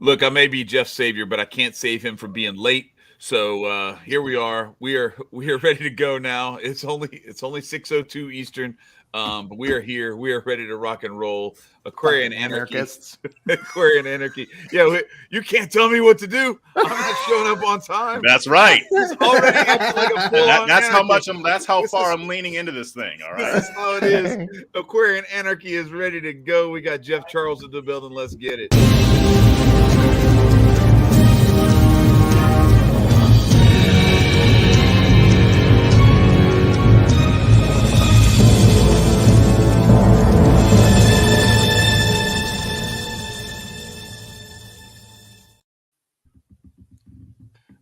Look, I may be Jeff's savior, but I can't save him from being late. So here we are. We are ready to go now. It's only 6:02 Eastern. But we are here. We are ready to rock and roll. Aquarian Fucking Anarchy. anarchists. Aquarian Anarchy. Yeah, you can't tell me what to do. I'm not showing up on time. That's right. It's already acting like a full-on That's how much anarchist. That's how This far is- I'm leaning into this thing. All right. This is how it is. Aquarian Anarchy is ready to go. We got Jeff Charles in the building. Let's get it.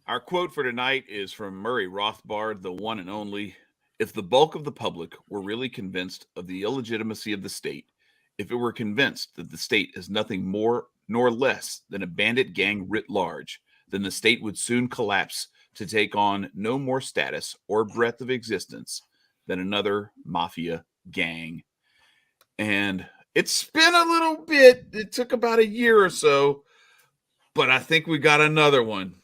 Our quote for tonight is from Murray Rothbard, the one and only. If the bulk of the public were really convinced of the illegitimacy of the state, if it were convinced that the state is nothing more nor less than a bandit gang writ large, then the state would soon collapse to take on no more status or breadth of existence than another mafia gang. And it's been a little bit. It took about a year or so, but I think we got another one.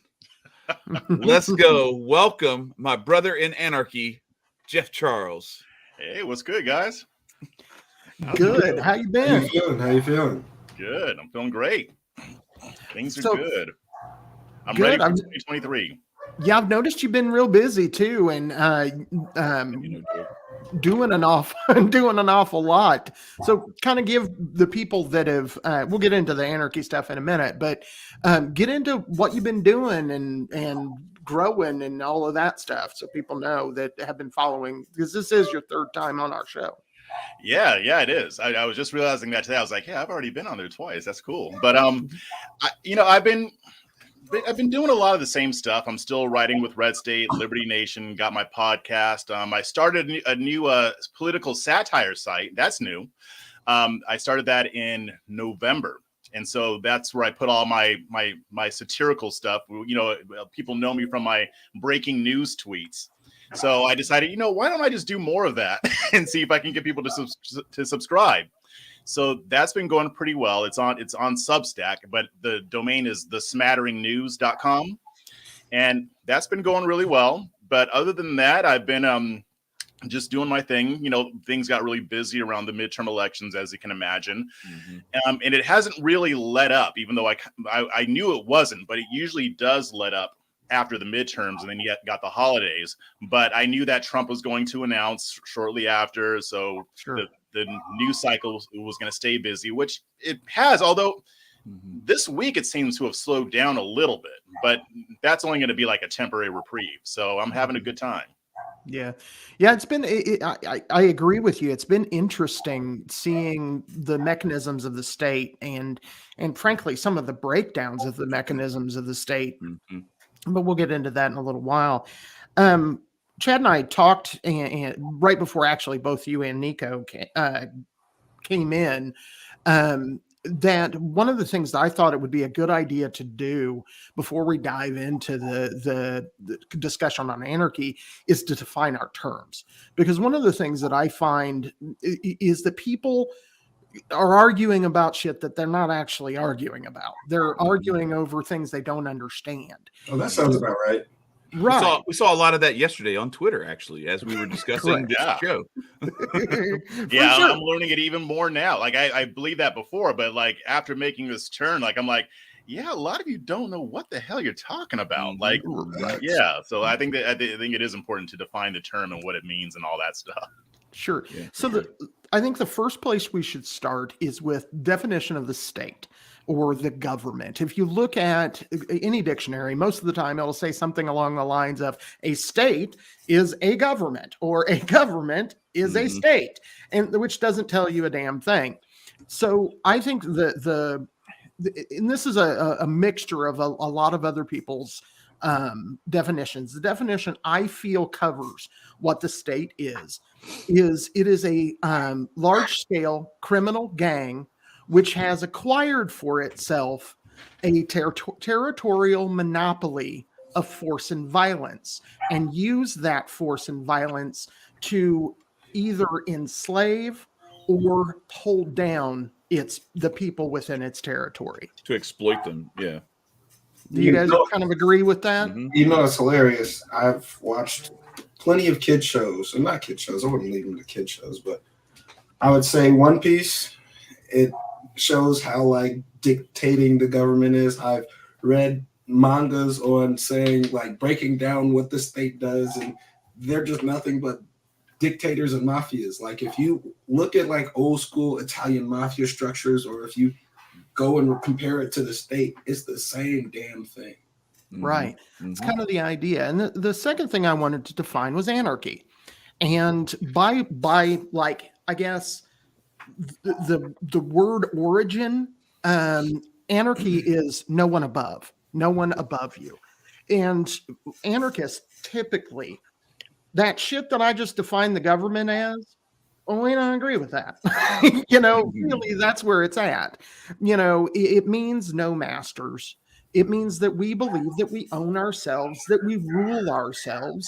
Let's go. Welcome, my brother in anarchy, Jeff Charles. Hey, what's good, guys? Good. How you been? How you feeling? Good. I'm feeling great. Things are So- good. I'm Good. ready for I'm- 2023. Yeah, I've noticed you've been real busy too, and doing an awful lot. So, kind of give the people that have. We'll get into the anarchy stuff in a minute, but get into what you've been doing and growing and all of that stuff, so people know that have been following. Because this is your third time on our show. Yeah, it is. I was just realizing that today. I was like, yeah, I've already been on there twice. That's cool. But I've been doing a lot of the same stuff. I'm still writing with Red State, Liberty Nation, got my podcast. I started a new political satire site. That's new. I started that in November. And so that's where I put all my satirical stuff. You know, people know me from my breaking news tweets. So I decided, why don't I just do more of that and see if I can get people to subscribe. So that's been going pretty well. It's on Substack, but the domain is thesmatteringnews.com. And that's been going really well. But other than that, I've been just doing my thing. Things got really busy around the midterm elections, as you can imagine. Mm-hmm. And it hasn't really let up, even though I knew it wasn't, but it usually does let up after the midterms, and then you got the holidays. But I knew that Trump was going to announce shortly after. So Sure. The news cycle was going to stay busy, which it has, although this week it seems to have slowed down a little bit, but that's only going to be like a temporary reprieve. So I'm having a good time. Yeah. It's been, I agree with you. It's been interesting seeing the mechanisms of the state and frankly, some of the breakdowns of the mechanisms of the state, but we'll get into that in a little while. Chad and I talked and right before actually both you and Nicco came in, that one of the things that I thought it would be a good idea to do before we dive into the discussion on anarchy is to define our terms. Because one of the things that I find is that people are arguing about shit that they're not actually arguing about. They're arguing over things they don't understand. Oh, that sounds about right. Right. We saw a lot of that yesterday on Twitter, actually, as we were discussing this show. Yeah, sure. I'm learning it even more now. Like I believed that before, but like after making this turn, like I'm like, yeah, a lot of you don't know what the hell you're talking about. Like, Right. yeah. So I think it is important to define the term and what it means and all that stuff. Sure. Yeah, So I think the first place we should start is with definition of the state or the government. If you look at any dictionary, most of the time it'll say something along the lines of a state is a government or a government is a state, and which doesn't tell you a damn thing. So I think and this is a mixture of a lot of other people's definitions. The definition I feel covers what the state is it is a large scale criminal gang which has acquired for itself a territorial monopoly of force and violence and use that force and violence to either enslave or hold down it's the people within its territory. To exploit them. Yeah. Do you guys kind of agree with that? Mhm. You know, it's hilarious. I've watched plenty of kid shows, and not kid shows. I wouldn't leave them to kid shows, but I would say One Piece. It shows how like dictating the government is. I've read mangas on saying like breaking down what the state does, and they're just nothing but dictators and mafias. Like if you look at like old school Italian mafia structures, or if you go and compare it to the state, it's the same damn thing. Right. Mhm. It's kind of the idea. And the second thing I wanted to define was anarchy. And by like, I guess the word origin, anarchy is no one above you. And anarchists typically, that shit that I just defined the government as, well, we don't agree with that. Really, that's where it's at. It means no masters. It means that we believe that we own ourselves, that we rule ourselves,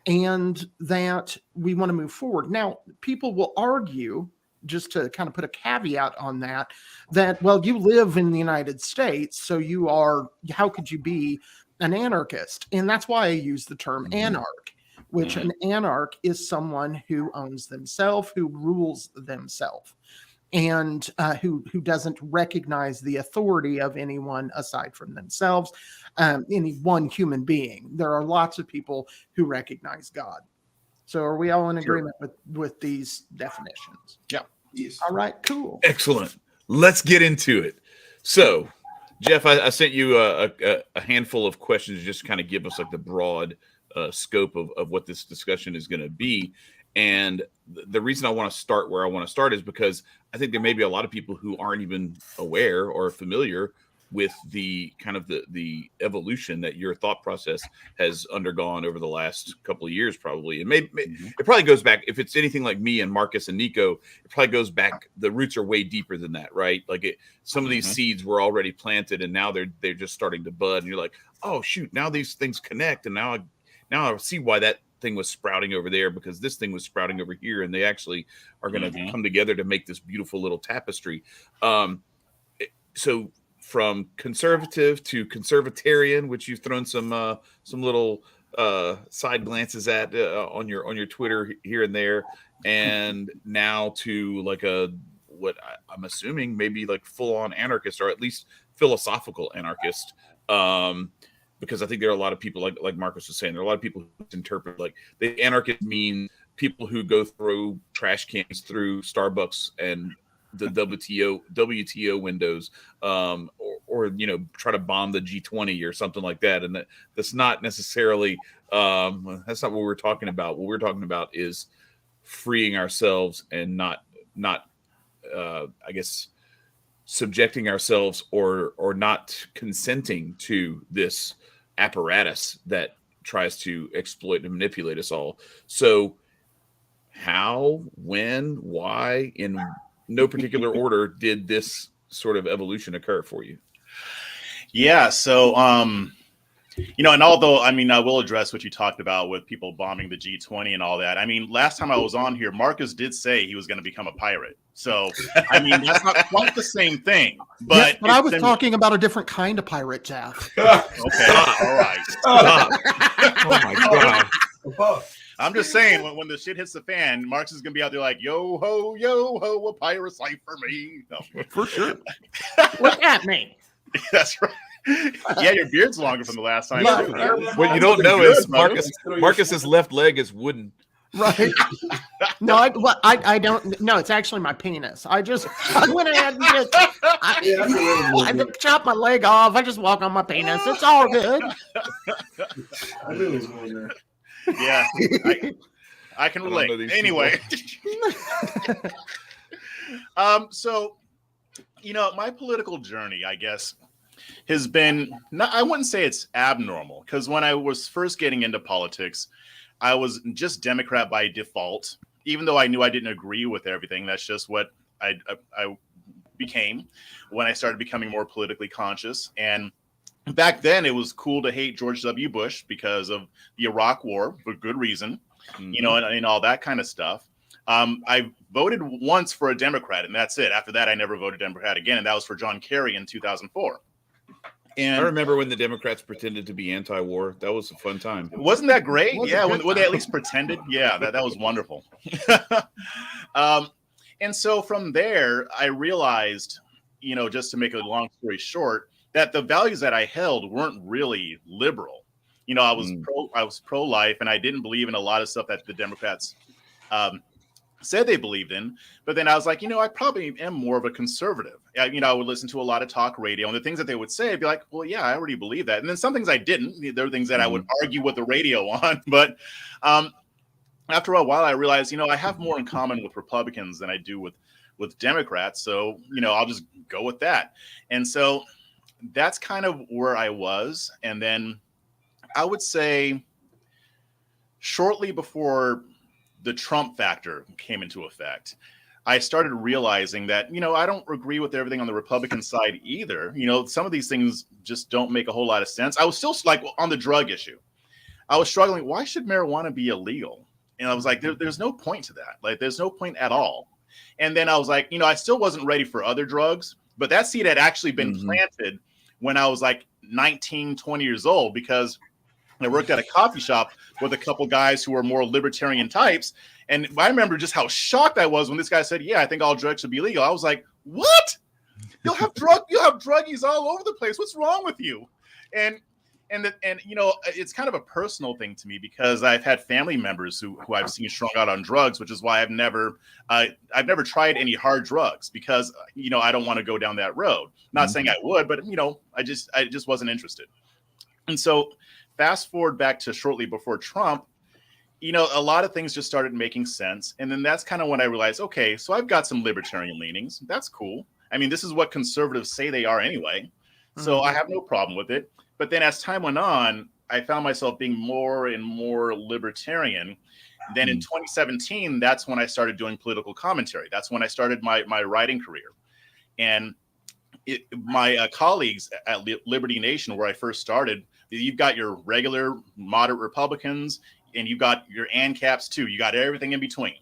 and that we want to move forward. Now, people will argue, just to kind of put a caveat on that, well, you live in the United States, so how could you be an anarchist? And that's why I use the term anarch, which an anarch is someone who owns themselves, who rules themselves, and who doesn't recognize the authority of anyone aside from themselves, any one human being. There are lots of people who recognize God. So are we all in agreement with these definitions? Yeah. Yes. All right, cool. Excellent. Let's get into it. So, Jeff, I sent you a handful of questions to just kind of give us like the broad scope of what this discussion is going to be. And the reason I want to start where I want to start is because I think there may be a lot of people who aren't even aware or familiar with the kind of the evolution that your thought process has undergone over the last couple of years, probably. And maybe it probably goes back, if it's anything like me and Marcus and Nicco, it probably goes back. The roots are way deeper than that, right? Like some of these seeds were already planted, and now they're just starting to bud. And you're like, oh shoot, now these things connect, and now I see why that thing was sprouting over there, because this thing was sprouting over here, and they actually are going to come together to make this beautiful little tapestry. So from conservative to conservatarian, which you've thrown some little side glances at on your Twitter here and there, and now to like what I'm assuming maybe like full on anarchist, or at least philosophical anarchist. Because I think there are a lot of people, like Marcus was saying, there are a lot of people who interpret like the anarchist mean people who go through trash cans through Starbucks and the WTO windows, or try to bomb the G20 or something like that. And that's not necessarily that's not what we're talking about. What we're talking about is freeing ourselves and not I guess subjecting ourselves or not consenting to this apparatus that tries to exploit and manipulate us all. So how, when, why, in no particular order did this sort of evolution occur for you? Yeah. So, and although, I mean, I will address what you talked about with people bombing the G20 and all that. I mean, last time I was on here, Marcus did say he was going to become a pirate. So, I mean, that's not quite the same thing. But, yes, but I was talking about a different kind of pirate, Jeff. Okay. All right. Stop. Oh my God. I'm just saying, when the shit hits the fan, Marx is going to be out there like, yo ho, a pirate life for me. No. For sure. Look at me. That's right. Yeah, your beard's longer from the last time. What you don't know is Marcus's left leg is wooden. Right. No, I don't. No, it's actually my penis. I went ahead and just I chopped my leg off. I just walk on my penis. It's all good. I knew it was going there. Yeah, I can relate. Anyway, so my political journey, I guess, has been I wouldn't say it's abnormal, because when I was first getting into politics, I was just Democrat by default, even though I knew I didn't agree with everything. That's just what I became when I started becoming more politically conscious. And back then, it was cool to hate George W. Bush because of the Iraq War, for good reason, and all that kind of stuff. I voted once for a Democrat, and that's it. After that, I never voted Democrat again, and that was for John Kerry in 2004. And I remember when the Democrats pretended to be anti-war. That was a fun time. Wasn't that great? Was a Yeah, good when they time. at least pretended. Yeah, that was wonderful. And so from there, I realized, just to make a long story short, that the values that I held weren't really liberal. I was pro-life, and I didn't believe in a lot of stuff that the Democrats said they believed in. But then I was like, I probably am more of a conservative. I would listen to a lot of talk radio, and the things that they would say, I'd be like, well, yeah, I already believe that. And then some things I didn't. There were things that I would argue with the radio on. But after a while, I realized, I have more in common with Republicans than I do with Democrats. So, I'll just go with that. And so that's kind of where I was. And then I would say shortly before the Trump factor came into effect, I started realizing that, I don't agree with everything on the Republican side either. Some of these things just don't make a whole lot of sense. I was still like on the drug issue. I was struggling. Why should marijuana be illegal? And I was like, there's no point to that. Like, there's no point at all. And then I was like, I still wasn't ready for other drugs, but that seed had actually been planted when I was like 19, 20 years old, because I worked at a coffee shop with a couple guys who were more libertarian types. And I remember just how shocked I was when this guy said, yeah, I think all drugs should be legal. I was like, what? You'll have druggies all over the place. What's wrong with you? And it's kind of a personal thing to me, because I've had family members who I've seen strung out on drugs, which is why I've never tried any hard drugs, because I don't want to go down that road. Not saying I would, but I just wasn't interested. And so fast forward back to shortly before Trump, a lot of things just started making sense. And then that's kind of when I realized, okay, so I've got some libertarian leanings. That's cool. I mean, this is what conservatives say they are anyway. So I have no problem with it. But then as time went on, I found myself being more and more libertarian. Then in 2017, that's when I started doing political commentary. That's when I started my writing career. And my colleagues at Liberty Nation, where I first started, you've got your regular moderate Republicans, and you've got your ANCAPs too. You got everything in between.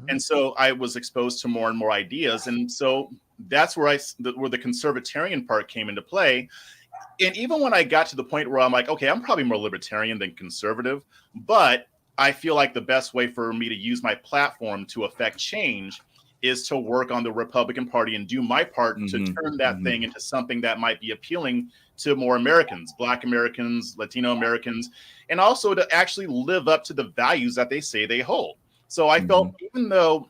And so I was exposed to more and more ideas. And so that's where the conservatarian part came into play. And even when I got to the point where I'm like, okay, I'm probably more libertarian than conservative, but I feel like the best way for me to use my platform to affect change is to work on the Republican Party and do my part to turn that thing into something that might be appealing to more Americans, Black Americans, Latino Americans, and also to actually live up to the values that they say they hold. So I felt, even though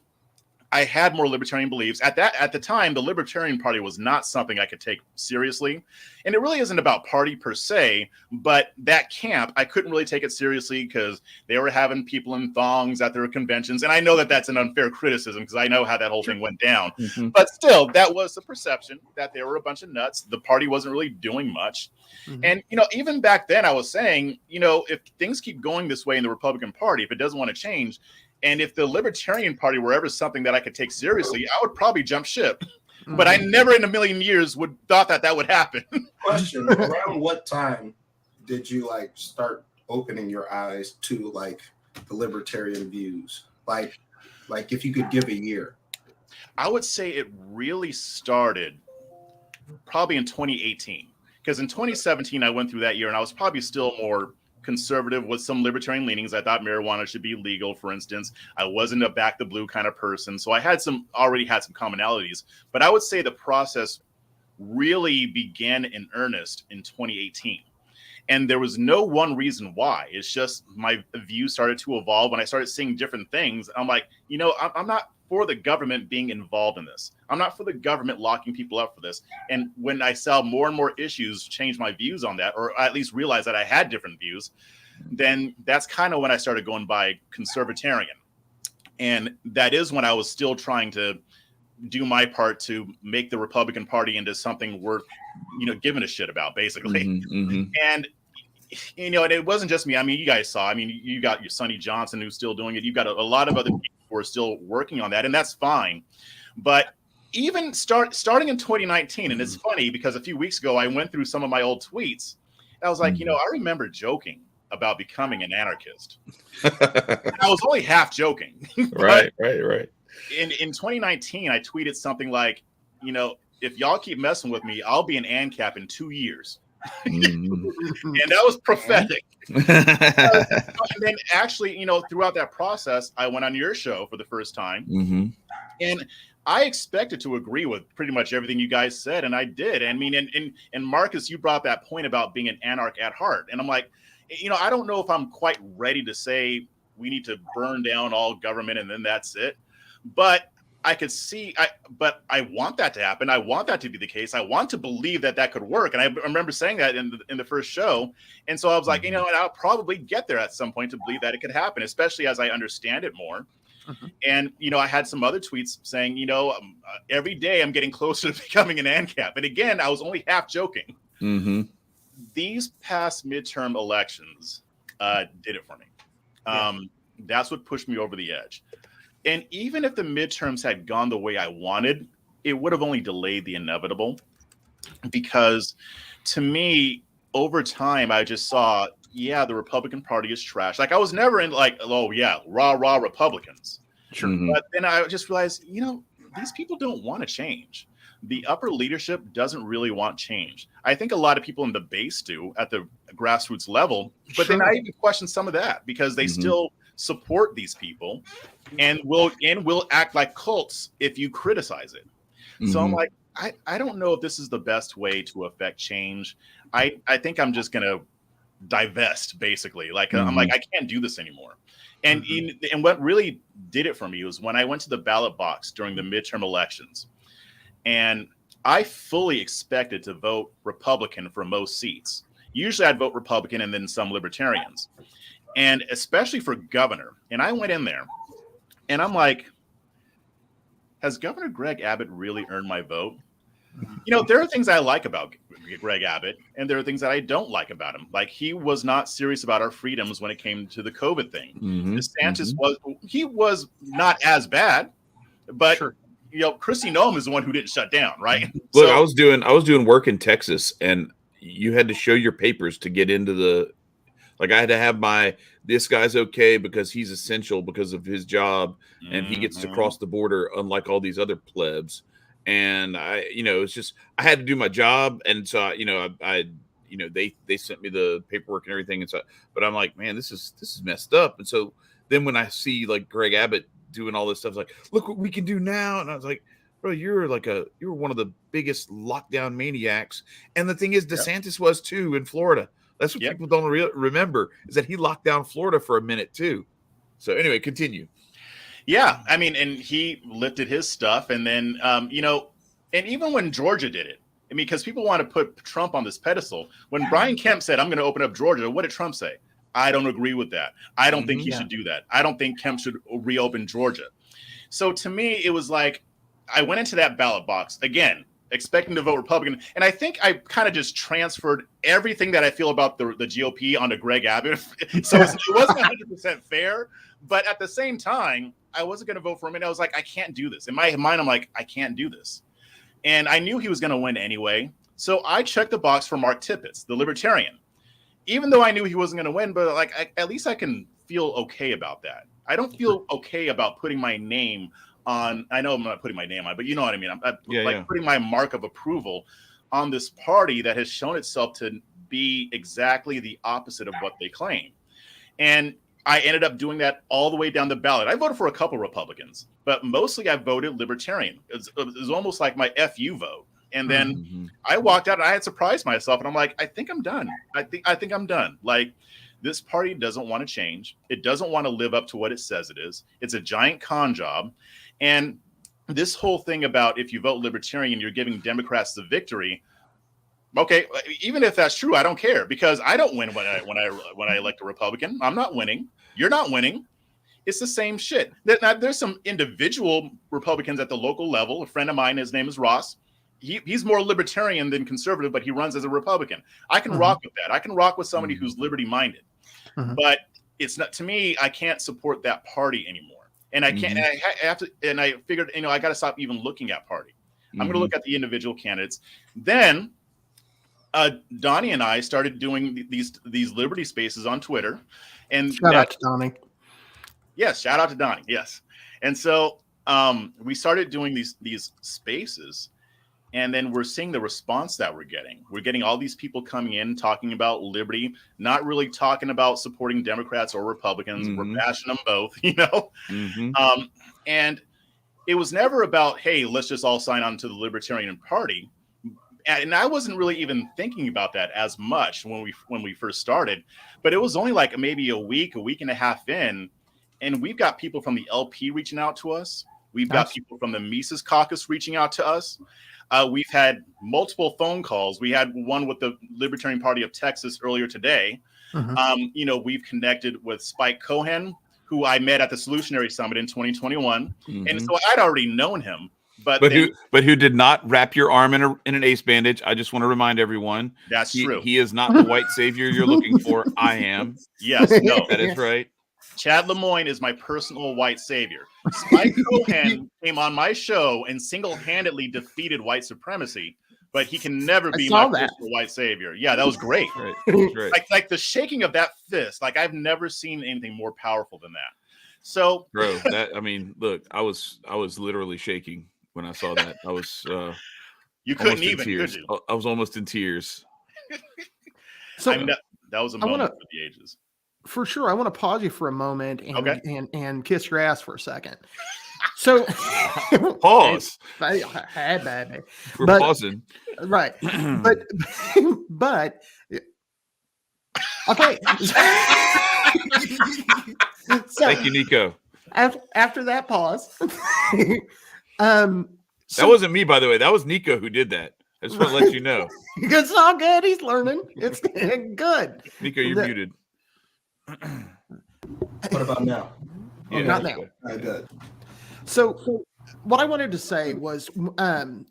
I had more libertarian beliefs at the time, the Libertarian Party was not something I could take seriously. And it really isn't about party per se, but that camp, I couldn't really take it seriously because they were having people in thongs at their conventions. And I know that that's an unfair criticism, because I know how that whole thing went down. But still, that was the perception, that they were a bunch of nuts. The party wasn't really doing much. And, even back then I was saying, if things keep going this way in the Republican Party, if it doesn't want to change, and if the Libertarian Party were ever something that I could take seriously, I would probably jump ship. But I never in a million years thought that would happen. Question: around what time did you start opening your eyes to the libertarian views? Like if you could give a year. I would say it really started probably in 2018, because in 2017 I went through that year and I was probably still more conservative with some libertarian leanings. I thought marijuana should be legal, for instance. I wasn't a back the blue kind of person. So I already had some commonalities, but I would say the process really began in earnest in 2018. And there was no one reason why. It's just my view started to evolve when I started seeing different things. I'm like, I'm not for the government being involved in this. I'm not for the government locking people up for this. And when I saw more and more issues change my views on that, or at least realize that I had different views, then that's kind of when I started going by conservatarian. And that is when I was still trying to do my part to make the Republican Party into something worth, giving a shit about, basically. And and it wasn't just me. I mean, you guys saw. I mean, you got your Sonny Johnson who's still doing it. You've got a lot of other people who are still working on that, and that's fine. But even starting in 2019, and it's funny because a few weeks ago I went through some of my old tweets. And I was like, I remember joking about becoming an anarchist. I was only half joking. Right. In 2019, I tweeted something like, if y'all keep messing with me, I'll be an ANCAP in 2 years. And that was prophetic. And then actually, throughout that process, I went on your show for the first time. And I expected to agree with pretty much everything you guys said, and I did. I mean, and Marcus, you brought that point about being an anarch at heart. And I'm like, I don't know if I'm quite ready to say we need to burn down all government and then that's it. But I could see, but I want that to happen. I want that to be the case. I want to believe that could work. And I remember saying that in the first show. And so I was like, and I'll probably get there at some point to believe that it could happen, especially as I understand it more. And, I had some other tweets saying, every day I'm getting closer to becoming an ANCAP. And again, I was only half joking. These past midterm elections did it for me. That's what pushed me over the edge. And even if the midterms had gone the way I wanted, it would have only delayed the inevitable. Because to me, over time, I just saw, the Republican Party is trash. Like, I was never in like, oh, yeah, rah Republicans. Sure. But then I just realized, these people don't want to change. The upper leadership doesn't really want change. I think a lot of people in the base do at the grassroots level. But then I even question some of that because they still support these people and will act like cults if you criticize it. So I'm like, I don't know if this is the best way to affect change. I think I'm just gonna divest, basically. Like I'm like, I can't do this anymore. And and what really did it for me was when I went to the ballot box during the midterm elections, and I fully expected to vote Republican for most seats. Usually I'd vote Republican and then some Libertarians, and especially for governor. And I went in there and I'm like, has Governor Greg Abbott really earned my vote? There are things I like about Greg Abbott, and there are things that I don't like about him. Like, he was not serious about our freedoms when it came to the COVID thing. DeSantis was not as bad, but Kristi Noem is the one who didn't shut down, right? Look, I was doing work in Texas, and you had to show your papers to get into the. Like, I had to have this guy's okay because he's essential because of his job, and he gets to cross the border, unlike all these other plebs. And it's just, I had to do my job. And so, they sent me the paperwork and everything. And so, but I'm like, man, this is messed up. And so then when I see like Greg Abbott doing all this stuff, it's like, look what we can do now. And I was like, bro, you're one of the biggest lockdown maniacs. And the thing is, DeSantis was too in Florida. That's what people don't remember, is that he locked down Florida for a minute too. So anyway, continue. Yeah, I mean, and he lifted his stuff, and then, and even when Georgia did it, I mean, because people want to put Trump on this pedestal. When Brian Kemp said, I'm going to open up Georgia, what did Trump say? I don't agree with that. I don't think he should do that. I don't think Kemp should reopen Georgia. So to me, it was like, I went into that ballot box, again, expecting to vote Republican. And I think I kind of just transferred everything that I feel about the GOP onto Greg Abbott. So it wasn't 100% fair. But at the same time, I wasn't going to vote for him. And I was like, I can't do this. In my mind, I'm like, I can't do this. And I knew he was going to win anyway. So I checked the box for Mark Tippett, the Libertarian. Even though I knew he wasn't going to win, but like, at least I can feel okay about that. I don't feel okay about putting my name on, I know I'm not putting my name on, but you know what I mean? I'm putting my mark of approval on this party that has shown itself to be exactly the opposite of what they claim. And I ended up doing that all the way down the ballot. I voted for a couple Republicans, but mostly I voted Libertarian. It was almost like my FU vote. And then I walked out and I had surprised myself, and I'm like, I think I'm done. I think I'm done. Like, this party doesn't want to change. It doesn't want to live up to what it says it is. It's a giant con job. And this whole thing about if you vote Libertarian, you're giving Democrats the victory. Okay, even if that's true, I don't care, because I don't win when I elect a Republican. I'm not winning. You're not winning. It's the same shit. Now, there's some individual Republicans at the local level. A friend of mine, his name is Ross. He's more libertarian than conservative, but he runs as a Republican. I can rock with that. I can rock with somebody who's liberty-minded. But it's not, to me, I can't support that party anymore. And I can't, and I have to, and I figured, I got to stop even looking at party. I'm going to look at the individual candidates. Then Donnie and I started doing these Liberty Spaces on Twitter, and Shout out to Donnie. Yes, shout out to Donnie. Yes, and so we started doing these spaces, and then we're seeing the response that we're getting. We're getting all these people coming in talking about liberty, not really talking about supporting Democrats or Republicans. Mm-hmm. We're bashing them both, you know. Mm-hmm. And it was never about, hey, let's just all sign on to the Libertarian Party. And I wasn't really even thinking about that as much when we first started, but it was only like maybe a week and a half in, and we've got people from the LP reaching out to us. We've got people from the Mises Caucus reaching out to us. We've had multiple phone calls. We had one with the Libertarian Party of Texas earlier today. Mm-hmm. We've connected with Spike Cohen, who I met at the Solutionary Summit in 2021, and so I'd already known him. But who did not wrap your arm in an ace bandage? I just want to remind everyone that's true. He is not the white savior you're looking for. I am. Yes, no, that is right. ChadLemoine is my personal white savior. Spike Cohen came on my show and single-handedly defeated white supremacy, but he can never be my personal white savior. Yeah, that was great. Right. Like the shaking of that fist. Like I've never seen anything more powerful than that. So, bro, look, I was literally shaking when I saw that. I was you couldn't even, could you? I was almost in tears. So I mean, that was a moment for the ages. For sure, I want to pause you for a moment and kiss your ass for a second. So pause. We're pausing, right? But okay. So, thank you, Nicco. After that pause, that wasn't me, by the way. That was Nicco who did that. I just want to let you know. It's all good. He's learning. It's good. Nicco, you're muted. What about now? Yeah, not now. I bet. So what I wanted to say was I'm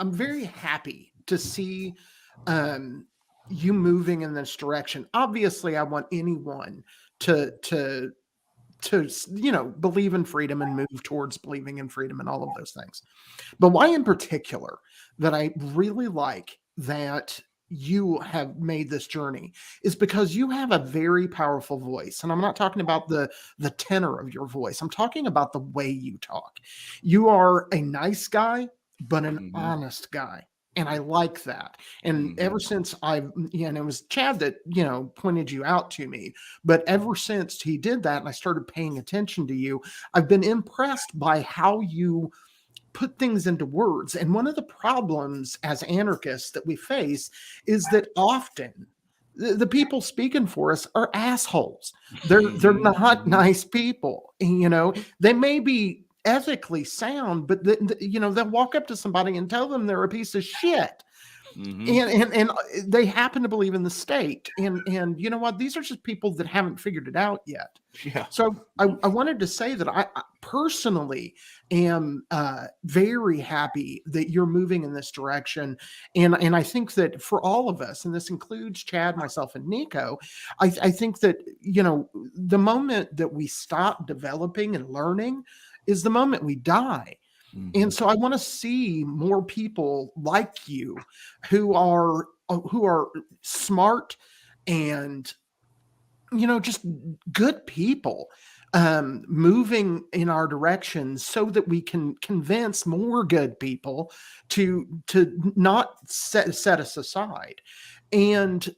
very happy to see you moving in this direction. Obviously, I want anyone to believe in freedom and move towards believing in freedom and all of those things. But why in particular that I really like that you have made this journey is because you have a very powerful voice. And I'm not talking about the tenor of your voice. I'm talking about the way you talk. You are a nice guy, but an honest guy. And I like that. And ever since and it was Chad that, pointed you out to me, but ever since he did that and I started paying attention to you, I've been impressed by how you put things into words. And one of the problems as anarchists that we face is that often the people speaking for us are assholes. They're not nice people. They may be ethically sound, but they'll walk up to somebody and tell them they're a piece of shit. And they happen to believe in the state. And you know what? These are just people that haven't figured it out yet. Yeah. So I wanted to say that I personally am very happy that you're moving in this direction. And I think that for all of us, and this includes Chad, myself, and Nicco, I think that, the moment that we stop developing and learning is the moment we die. And so I want to see more people like you who are smart and, just good people moving in our direction so that we can convince more good people to not set us aside. And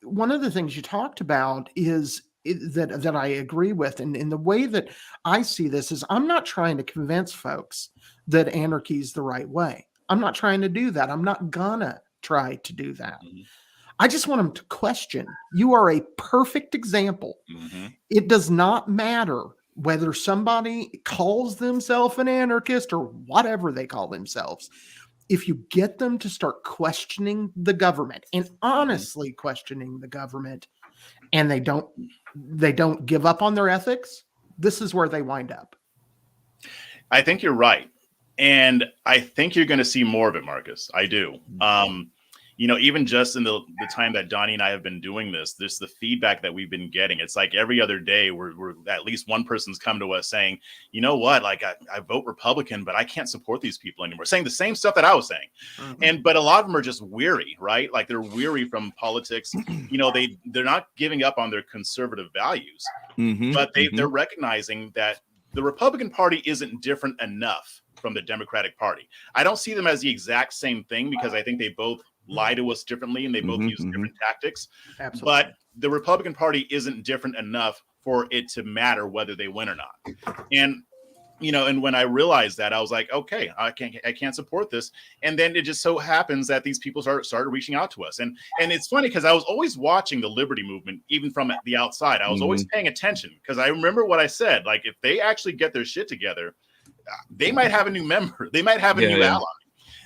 one of the things you talked about is that I agree with. And the way that I see this is I'm not trying to convince folks that anarchy is the right way. I'm not trying to do that. I'm not gonna try to do that. I just want them to question. You are a perfect example. It does not matter whether somebody calls themselves an anarchist or whatever they call themselves. If you get them to start questioning the government and honestly questioning the government, and they don't give up on their ethics, this is where they wind up. I think you're right. And I think you're going to see more of it, Marcus. I do. even just in the time that Donnie and I have been doing this, there's the feedback that we've been getting. It's like every other day we're at least one person's come to us saying, you know what, like I vote Republican, but I can't support these people anymore, saying the same stuff that I was saying. But a lot of them are just weary, right? Like they're weary from politics. They're not giving up on their conservative values, but they're recognizing that the Republican Party isn't different enough from the Democratic Party. I don't see them as the exact same thing because I think they both lie to us differently and they both use different tactics. Absolutely. But the Republican Party isn't different enough for it to matter whether they win or not. And and when I realized that, I was like, okay, I can't support this. And then it just so happens that these people started reaching out to us. And it's funny because I was always watching the Liberty movement, even from the outside. I was always paying attention because I remember what I said. Like, if they actually get their shit together, they might have a new member. They might have a new ally.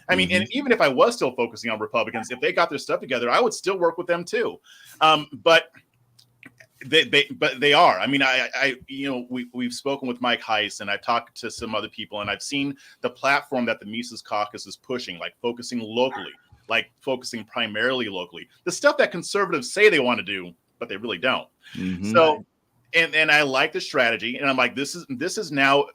I mean, and even if I was still focusing on Republicans, if they got their stuff together, I would still work with them too. But they are. I mean, we've spoken with Mike Heiss, and I've talked to some other people, and I've seen the platform that the Mises Caucus is pushing, like focusing locally, like focusing primarily locally. The stuff that conservatives say they want to do, but they really don't. So, and I like the strategy, and I'm like, this is now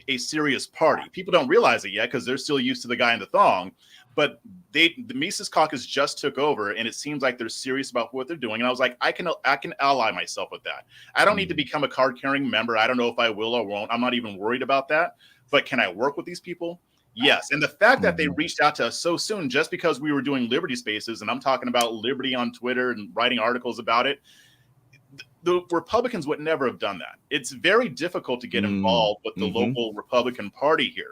a serious party. People don't realize it yet because they're still used to the guy in the thong, but the Mises Caucus just took over, and it seems like they're serious about what they're doing. And I was like, I can ally myself with that. I don't need to become a card-carrying member. I don't know if I will or won't. I'm not even worried about that. But can I work with these people? Yes. And the fact that they reached out to us so soon, just because we were doing Liberty Spaces, and I'm talking about Liberty on Twitter and writing articles about it, the Republicans would never have done that. It's very difficult to get involved with the local Republican Party here.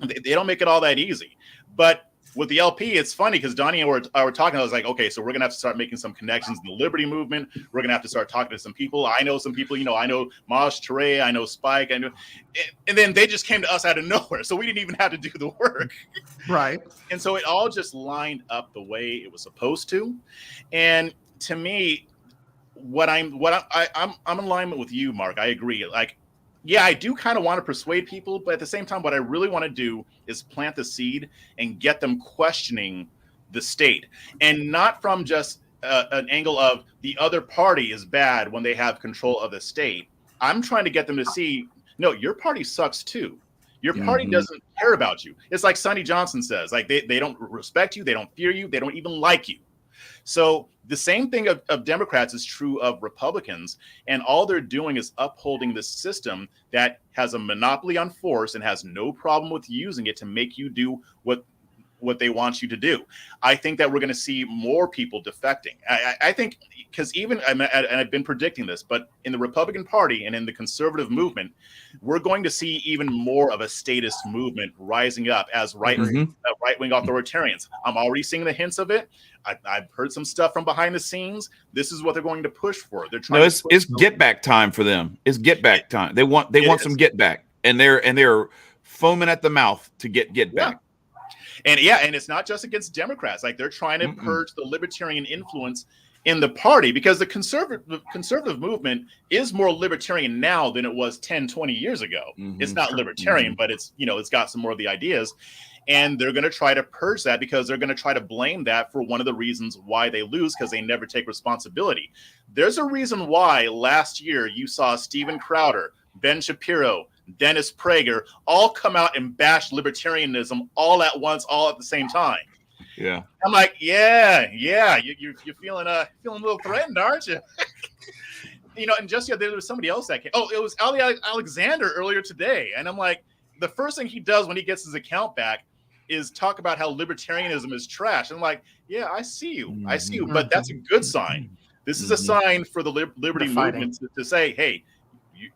They don't make it all that easy. But with the LP, it's funny because Donnie and I were talking. I was like, okay, so we're going to have to start making some connections in the Liberty movement. We're going to have to start talking to some people. I know some people, I know Maj Touré, I know Spike, and then they just came to us out of nowhere. So we didn't even have to do the work. Right. And so it all just lined up the way it was supposed to. And to me, I'm in alignment with you, Mark. I agree. Like, yeah, I do kind of want to persuade people, but at the same time, what I really want to do is plant the seed and get them questioning the state, and not from just an angle of the other party is bad when they have control of the state. I'm trying to get them to see, no, your party sucks too. Your party doesn't care about you. It's like Sonny Johnson says, like they don't respect you, they don't fear you, they don't even like you. So the same thing of Democrats is true of Republicans, and all they're doing is upholding this system that has a monopoly on force and has no problem with using it to make you do what they want you to do. I think that we're going to see more people defecting. I think because and I've been predicting this, but in the Republican Party and in the conservative movement, we're going to see even more of a statist movement rising up as right-wing authoritarians. I'm already seeing the hints of it. I've heard some stuff from behind the scenes. This is what they're going to push for. They're trying. It's get back time for them. It's get back time. They want some get back, and they're foaming at the mouth to get back. And it's not just against Democrats. Like, they're trying to purge the libertarian influence in the party, because the conservative movement is more libertarian now than it was 10, 20 years ago. It's not libertarian, but it's got some more of the ideas. And they're going to try to purge that because they're going to try to blame that for one of the reasons why they lose, because they never take responsibility. There's a reason why last year you saw Steven Crowder, Ben Shapiro, Dennis Prager all come out and bash libertarianism all at once, all at the same time. Yeah, I'm like, yeah, you're feeling a little threatened, aren't you? And just there was somebody else that came. Oh, it was Ali Alexander earlier today, and I'm like, the first thing he does when he gets his account back is talk about how libertarianism is trash. And I'm like, yeah, I see you, but that's a good sign. This is a sign for the liberty movement to say, hey,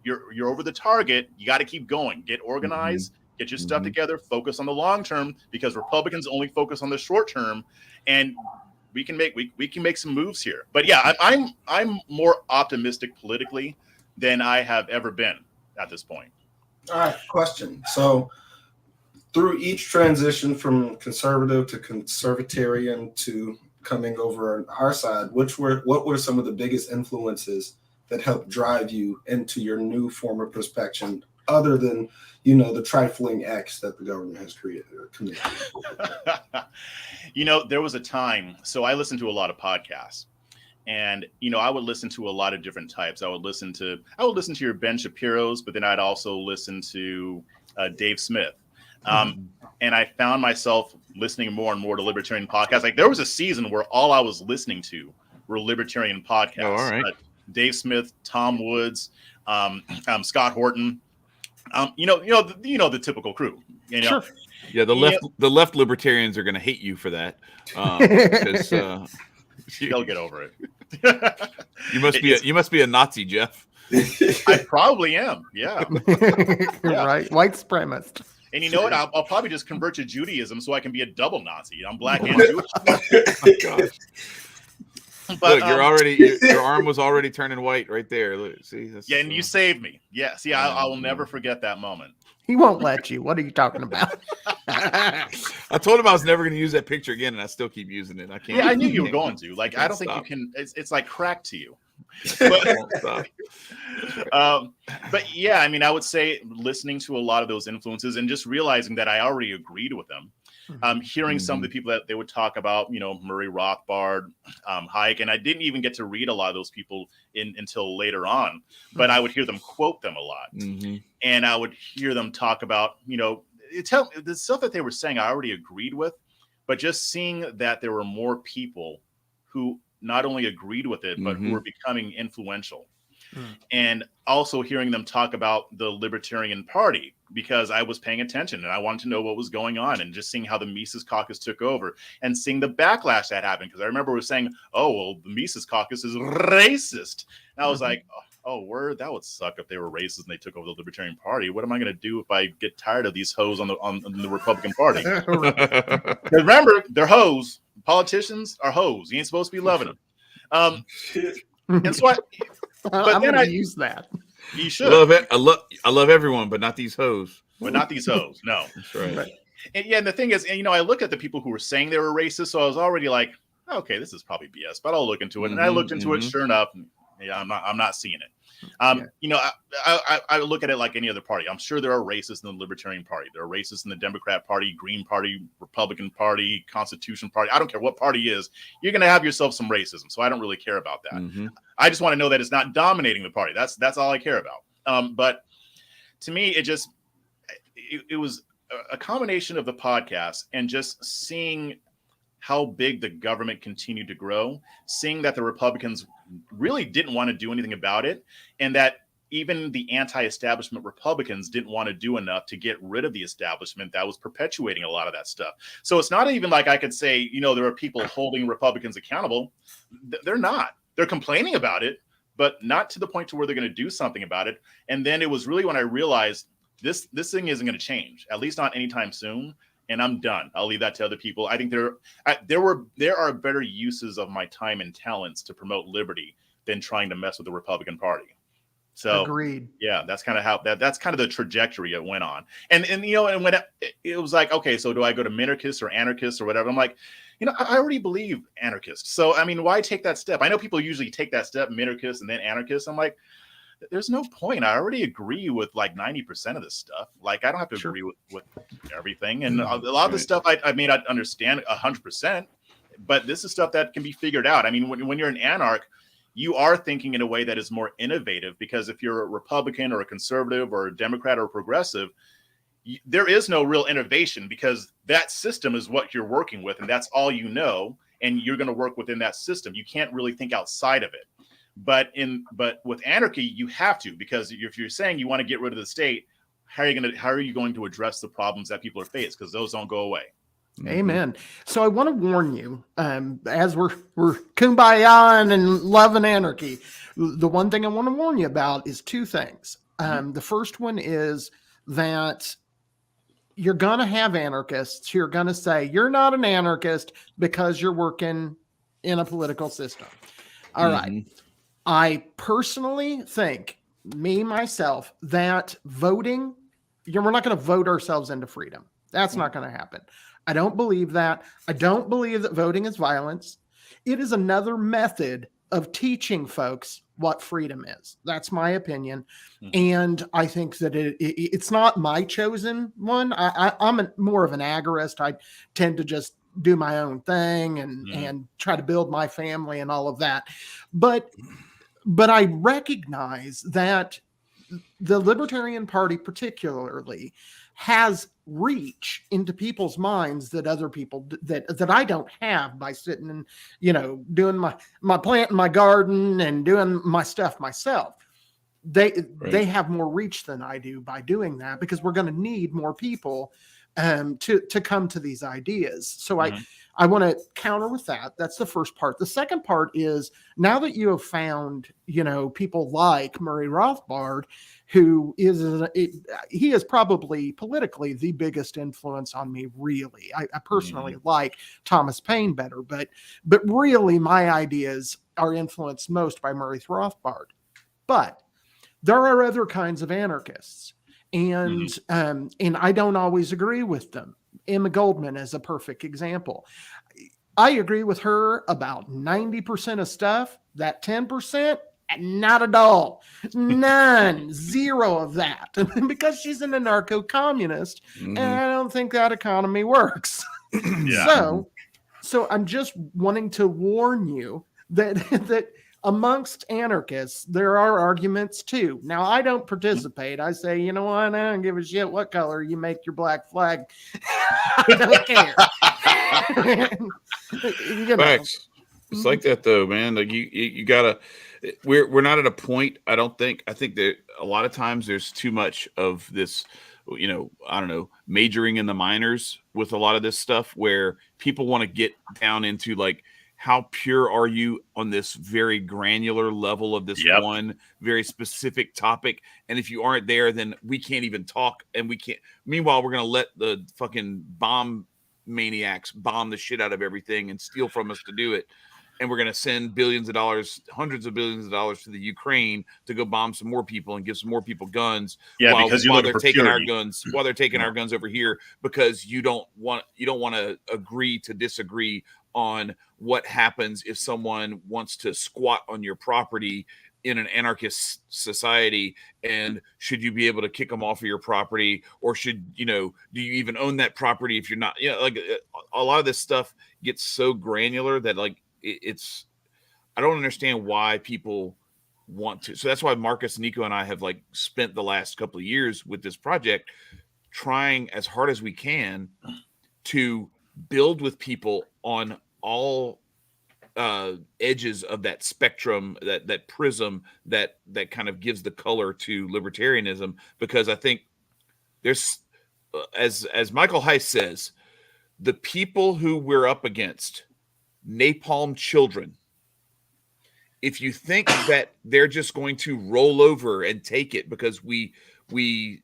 you're over the target. You got to keep going. Get organized. Get your stuff together. Focus on the long term, because Republicans only focus on the short term, and we can make some moves here. But yeah, I'm more optimistic politically than I have ever been at this point. All right, question. So through each transition from conservative to conservatarian to coming over on our side, what were some of the biggest influences that helped drive you into your new form of perspective other than, you know, the trifling acts that the government has created or committed. You know, there was a time, so I listened to a lot of podcasts, and, you know, I would listen to a lot of different types. I would listen to your Ben Shapiro's, but then I'd also listen to Dave Smith. And I found myself listening more and more to libertarian podcasts. Like, there was a season where all I was listening to were libertarian podcasts. Oh, all right. Dave Smith, Tom Woods, Scott Horton. You know the typical crew. You know? Sure. Yeah, the left libertarians are going to hate you for that. 'Cause, they'll get over it. you must be a Nazi, Jeff. I probably am. Yeah. Right. White supremacist. And you know what? I'll probably just convert to Judaism so I can be a double Nazi. I'm black and Jewish. Oh, gosh. But, look, your arm was already turning white right there. Look, see? Yeah, and you saved me. Yeah, see, I will never forget that moment. He won't let you. What are you talking about? I told him I was never going to use that picture again, and I still keep using it. I can't. Yeah, I knew you were going to. Like, I don't think you can. It's like crack to you. But yeah, I mean, I would say listening to a lot of those influences and just realizing that I already agreed with them. Hearing some of the people that they would talk about, you know, Murray Rothbard, Hayek, and I didn't even get to read a lot of those people until later on, but I would hear them quote them a lot, and I would hear them talk about, you know, the stuff that they were saying I already agreed with, but just seeing that there were more people who not only agreed with it, but who were becoming influential. And also hearing them talk about the Libertarian Party, because I was paying attention and I wanted to know what was going on, and just seeing how the Mises Caucus took over and seeing the backlash that happened. Because I remember we were saying, oh, well, the Mises Caucus is racist. And I was like, oh, word, that would suck if they were racist and they took over the Libertarian Party. What am I going to do if I get tired of these hoes on the Republican Party? Because remember, they're hoes. Politicians are hoes. You ain't supposed to be loving them. And so I'm going to use that. You should love it. I love everyone, but not these hoes. But not these hoes. No, that's right. And yeah, and the thing is, and, you know, I look at the people who were saying they were racist, so I was already like, okay, this is probably BS, but I'll look into it. And I looked into it. Sure enough, yeah, I'm not seeing it. You know, I look at it like any other party. I'm sure there are racists in the Libertarian Party. There are racists in the Democrat Party, Green Party, Republican Party, Constitution Party. I don't care what party is. You're going to have yourself some racism. So I don't really care about that. I just want to know that it's not dominating the party. That's all I care about. But to me, it was a combination of the podcast and just seeing how big the government continued to grow, seeing that the Republicans really didn't want to do anything about it, and that even the anti-establishment Republicans didn't want to do enough to get rid of the establishment that was perpetuating a lot of that stuff. So it's not even like I could say, you know, there are people holding Republicans accountable. They're not. They're complaining about it, but not to the point to where they're going to do something about it. And then it was really when I realized this thing isn't going to change, at least not anytime soon. And I'm done. I'll leave that to other people. I think there are better uses of my time and talents to promote liberty than trying to mess with the Republican Party. So agreed. Yeah, that's kind of how that's kind of the trajectory it went on. And you know, and when it was like, okay, so do I go to minarchists or anarchists or whatever? I'm like, you know, I already believe anarchists. So I mean, why take that step? I know people usually take that step, minarchists and then anarchists. I'm like, there's no point. I already agree with like 90% of this stuff. Like, I don't have to agree with everything. And a lot of the stuff I may not understand 100%, but this is stuff that can be figured out. I mean, when you're an anarch, you are thinking in a way that is more innovative, because if you're a Republican or a conservative or a Democrat or a progressive, there is no real innovation, because that system is what you're working with and that's all you know. And you're going to work within that system. You can't really think outside of it. But with anarchy, you have to, because if you're saying you want to get rid of the state, how are you going to address the problems that people are faced? Because those don't go away. Amen. So I want to warn you, as we're kumbaya and loving anarchy, the one thing I want to warn you about is two things. The first one is that you're going to have anarchists who are going to say you're not an anarchist because you're working in a political system. All right. I personally think, myself, that voting, we're not going to vote ourselves into freedom. That's not going to happen. I don't believe that. I don't believe that voting is violence. It is another method of teaching folks what freedom is. That's my opinion. Mhm. And I think that it's not my chosen one. I'm more of an agorist. I tend to just do my own thing and try to build my family and all of that. But I recognize that the Libertarian Party particularly has reach into people's minds that other people that I don't have by sitting and, doing my plant in my garden and doing my stuff myself. They have more reach than I do by doing that, because we're going to need more people to come to these ideas. So I want to counter with that. That's the first part. The second part is, now that you have found, people like Murray Rothbard, who he is probably politically the biggest influence on me, really. I personally like Thomas Paine better, but really my ideas are influenced most by Murray Rothbard. But there are other kinds of anarchists, and I don't always agree with them. Emma Goldman is a perfect example. I agree with her about 90% of stuff. That 10%, not at all. None. Zero of that. Because she's an anarcho-communist, and I don't think that economy works. So I'm just wanting to warn you that amongst anarchists, there are arguments too. Now, I don't participate. I say, you know what? I don't give a shit what color you make your black flag. I don't care. Facts. It's like that though, man. Like you gotta. We're not at a point. I don't think. I think that a lot of times there's too much of this. I don't know, majoring in the minors with a lot of this stuff, where people want to get down into like, how pure are you on this very granular level of this one very specific topic? And if you aren't there, then we can't even talk, and we can't. Meanwhile, we're going to let the fucking bomb maniacs bomb the shit out of everything and steal from us to do it. And we're going to send billions of dollars, hundreds of billions of dollars to the Ukraine to go bomb some more people and give some more people guns. Because while they're taking our guns, our guns over here, because you don't want to agree to disagree on what happens if someone wants to squat on your property in an anarchist society, and should you be able to kick them off of your property, or should do you even own that property if you're not? Like a lot of this stuff gets so granular that like it's I don't understand why people want to. So that's why Marcus, Nicco, and I have like spent the last couple of years with this project trying as hard as we can to build with people on all edges of that spectrum, that prism that kind of gives the color to libertarianism, because I think there's as Michael Heiss says, the people who we're up against, napalm children. If you think that they're just going to roll over and take it because we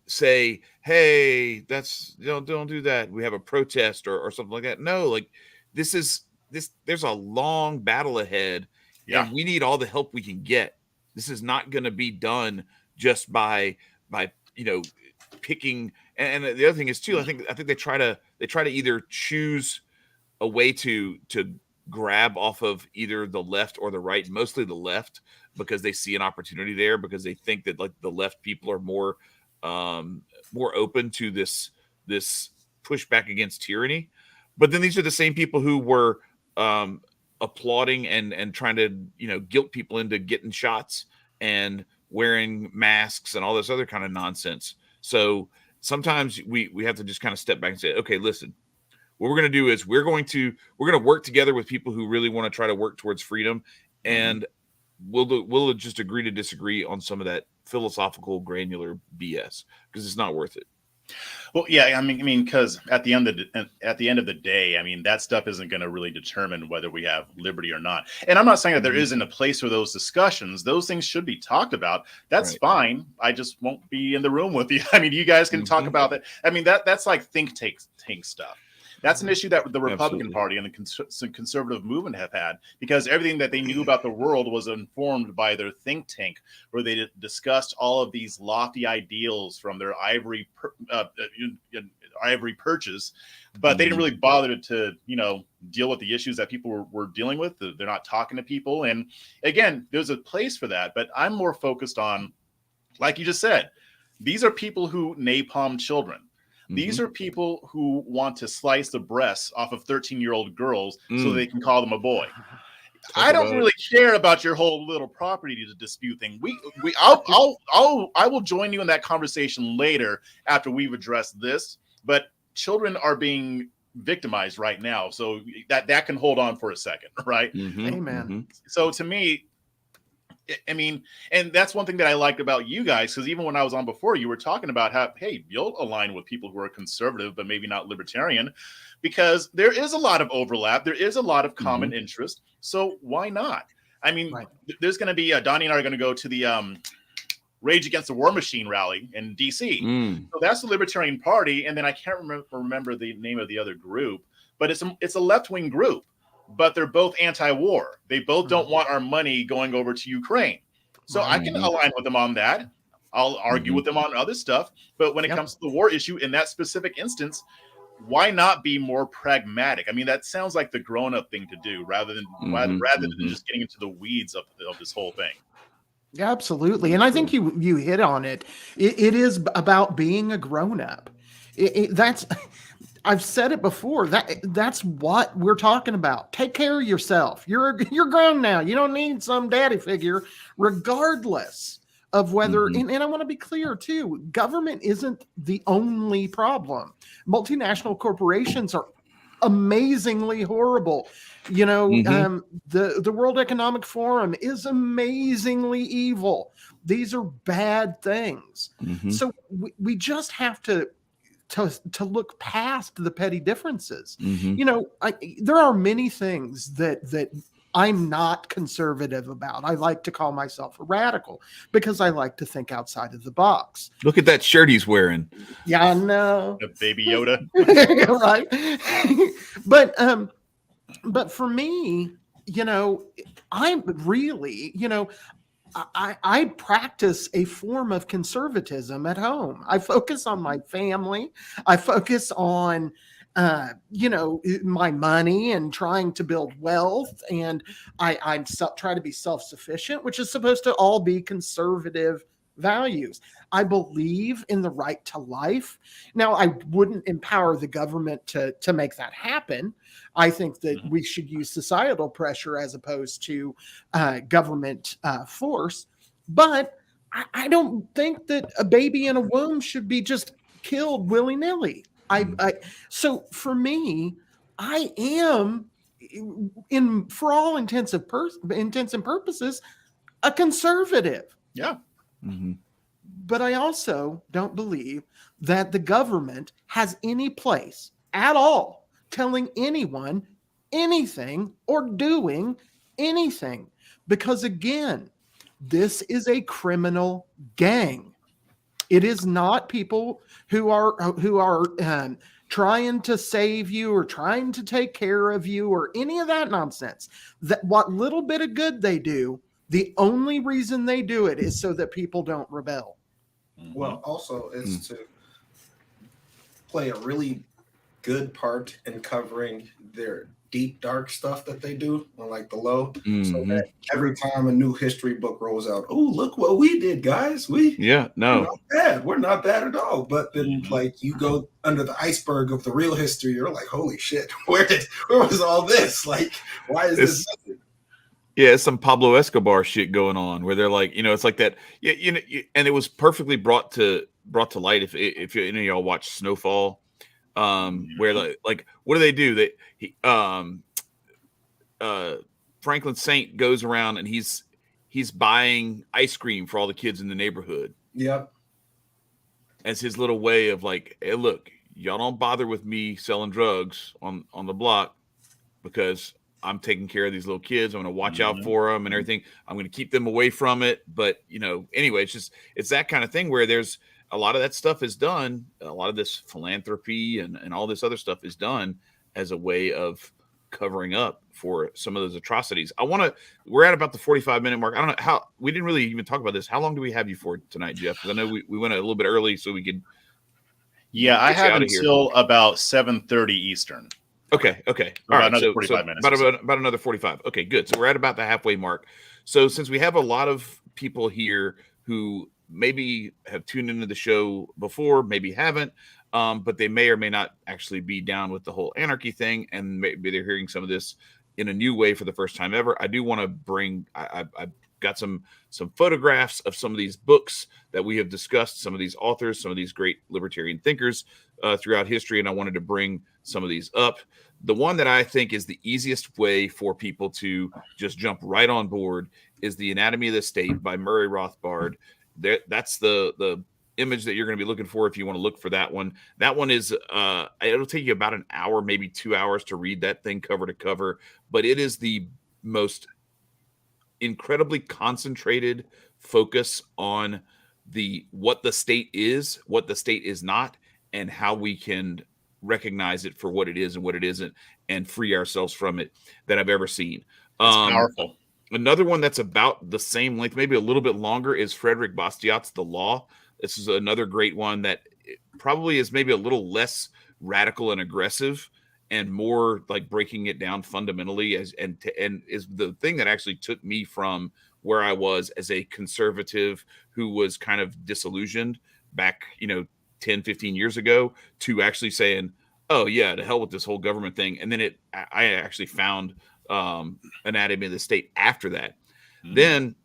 say, hey, that's don't do that, we have a protest or something like that. No, like there's a long battle ahead, and we need all the help we can get. This is not going to be done just by picking. And the other thing is too, I think they try to either choose a way to grab off of either the left or the right, mostly the left, because they see an opportunity there, because they think that like the left people are more open to this pushback against tyranny. But then these are the same people who were applauding and trying to guilt people into getting shots and wearing masks and all this other kind of nonsense. So sometimes we have to just kind of step back and say, okay, listen, what we're going to do is we're going to work together with people who really want to try to work towards freedom, and we'll just agree to disagree on some of that philosophical granular BS, because it's not worth it. Well, yeah, I mean, because at the end of the day, I mean, that stuff isn't going to really determine whether we have liberty or not. And I'm not saying that there isn't a place for those discussions. Those things should be talked about. That's fine. I just won't be in the room with you. I mean, you guys can talk about that. I mean, that's like think tank stuff. That's an issue that the Republican Party and the conservative movement have had, because everything that they knew about the world was informed by their think tank, where they discussed all of these lofty ideals from their ivory every purchase, but they didn't really bother to deal with the issues that people were dealing with. They're not talking to people. And again, there's a place for that, but I'm more focused on, like you just said, these are people who napalm children. These are people who want to slice the breasts off of 13-year-old girls so they can call them a boy. I don't really care about your whole little property dispute thing. I will join you in that conversation later after we've addressed this. But children are being victimized right now, so that can hold on for a second, right? Amen. So to me, I mean, and that's one thing that I liked about you guys, because even when I was on before, you were talking about how, hey, you'll align with people who are conservative, but maybe not libertarian, because there is a lot of overlap. There is a lot of common interest. So why not? I mean, there's going to be, Donnie and I are going to go to the Rage Against the War Machine rally in DC. So that's the Libertarian Party. And then I can't remember the name of the other group, but it's a left-wing group. But they're both anti-war. They both don't want our money going over to Ukraine. So I can align with them on that. I'll argue with them on other stuff. But when it comes to the war issue in that specific instance, why not be more pragmatic? I mean, that sounds like the grown-up thing to do rather than just getting into the weeds of this whole thing. Yeah, absolutely. And I think you hit on it. It is about being a grown-up. That's... I've said it before. That's what we're talking about. Take care of yourself. You're grown now. You don't need some daddy figure, regardless of whether. And I want to be clear too. Government isn't the only problem. Multinational corporations are amazingly horrible. The World Economic Forum is amazingly evil. These are bad things. So we just have to look past the petty differences. There are many things that I'm not conservative about. I like to call myself a radical because I like to think outside of the box. Look at that shirt he's wearing. Yeah, I know. A Baby Yoda. Right. But for me, I'm really, I practice a form of conservatism at home. I focus on my family. I focus on, my money and trying to build wealth. And I try to be self-sufficient, which is supposed to all be conservative values. I believe in the right to life. Now, I wouldn't empower the government to make that happen. I think that we should use societal pressure as opposed to government force. But I don't think that a baby in a womb should be just killed willy-nilly. So for me, I am, for all intents and purposes, a conservative. Yeah. But I also don't believe that the government has any place at all telling anyone anything or doing anything. Because again, this is a criminal gang. It is not people who are trying to save you or trying to take care of you or any of that nonsense. That what little bit of good they do, the only reason they do it is so that people don't rebel. Well, also it's to play a really good part in covering their deep, dark stuff that they do on like the low. So that every time a new history book rolls out, oh, look what we did, guys. We're not bad. We're not bad at all. But then like you go under the iceberg of the real history, you're like, holy shit, where was all this? Like, why is this nothing? Yeah, it's some Pablo Escobar shit going on where they're like, it's like that. Yeah, and it was perfectly brought to light. If any of y'all watch Snowfall, where like what do? Franklin Saint goes around and he's buying ice cream for all the kids in the neighborhood. Yep. As his little way of like, hey, look, y'all don't bother with me selling drugs on the block because I'm taking care of these little kids. I'm going to watch out for them and everything. I'm going to keep them away from it. But, anyway, it's that kind of thing where there's a lot of that stuff is done. A lot of this philanthropy and all this other stuff is done as a way of covering up for some of those atrocities. We're at about the 45-minute mark. I don't know how, we didn't really even talk about this. How long do we have you for tonight, Jeff? Because I know we went a little bit early so we could. Yeah, I get you have out of here. until about 7:30 Eastern. Okay. All About right. another 45 minutes or so. About another 45. Okay, good. So we're at about the halfway mark. So since we have a lot of people here who maybe have tuned into the show before, maybe haven't, but they may or may not actually be down with the whole anarchy thing, and maybe they're hearing some of this in a new way for the first time ever. I do want to bring. I've got some photographs of some of these books that we have discussed, some of these authors, some of these great libertarian thinkers throughout history, and I wanted to bring some of these up. The one that I think is the easiest way for people to just jump right on board is The Anatomy of the State by Murray Rothbard. That's the image that you're going to be looking for if you want to look for that one. That one is it'll take you about an hour, maybe 2 hours to read that thing cover to cover, but it is the most incredibly concentrated focus on what the state is, what the state is not, and how we can recognize it for what it is and what it isn't, and free ourselves from it that I've ever seen. It's powerful. Another one that's about the same length, maybe a little bit longer, is Frederick Bastiat's The Law. This is another great one that probably is maybe a little less radical and aggressive and more like breaking it down fundamentally and is the thing that actually took me from where I was as a conservative who was kind of disillusioned back, 10, 15 years ago, to actually saying, oh yeah, to hell with this whole government thing. And then I actually found Anatomy of the State after that. Mm-hmm. Then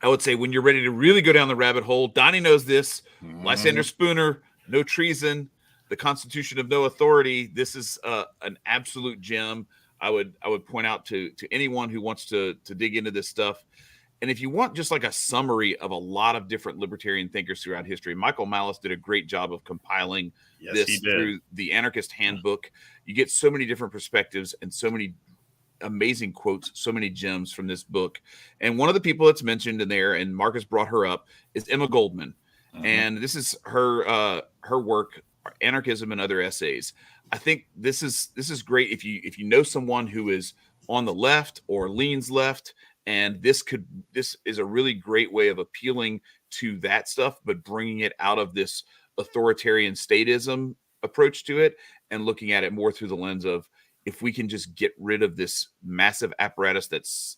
I would say when you're ready to really go down the rabbit hole, Donnie knows this, Lysander Spooner, No Treason, The Constitution of No Authority. This is an absolute gem. I would point out to anyone who wants to dig into this stuff. And if you want just like a summary of a lot of different libertarian thinkers throughout history, Michael Malice did a great job of compiling this through the Anarchist Handbook. You get so many different perspectives and so many amazing quotes, so many gems from this book. And one of the people that's mentioned in there, and Marcus brought her up, is Emma Goldman. And this is her work, Anarchism and Other Essays. I think this is great if you know someone who is on the left or leans left, and this is a really great way of appealing to that stuff, but bringing it out of this authoritarian statism approach to it and looking at it more through the lens of, if we can just get rid of this massive apparatus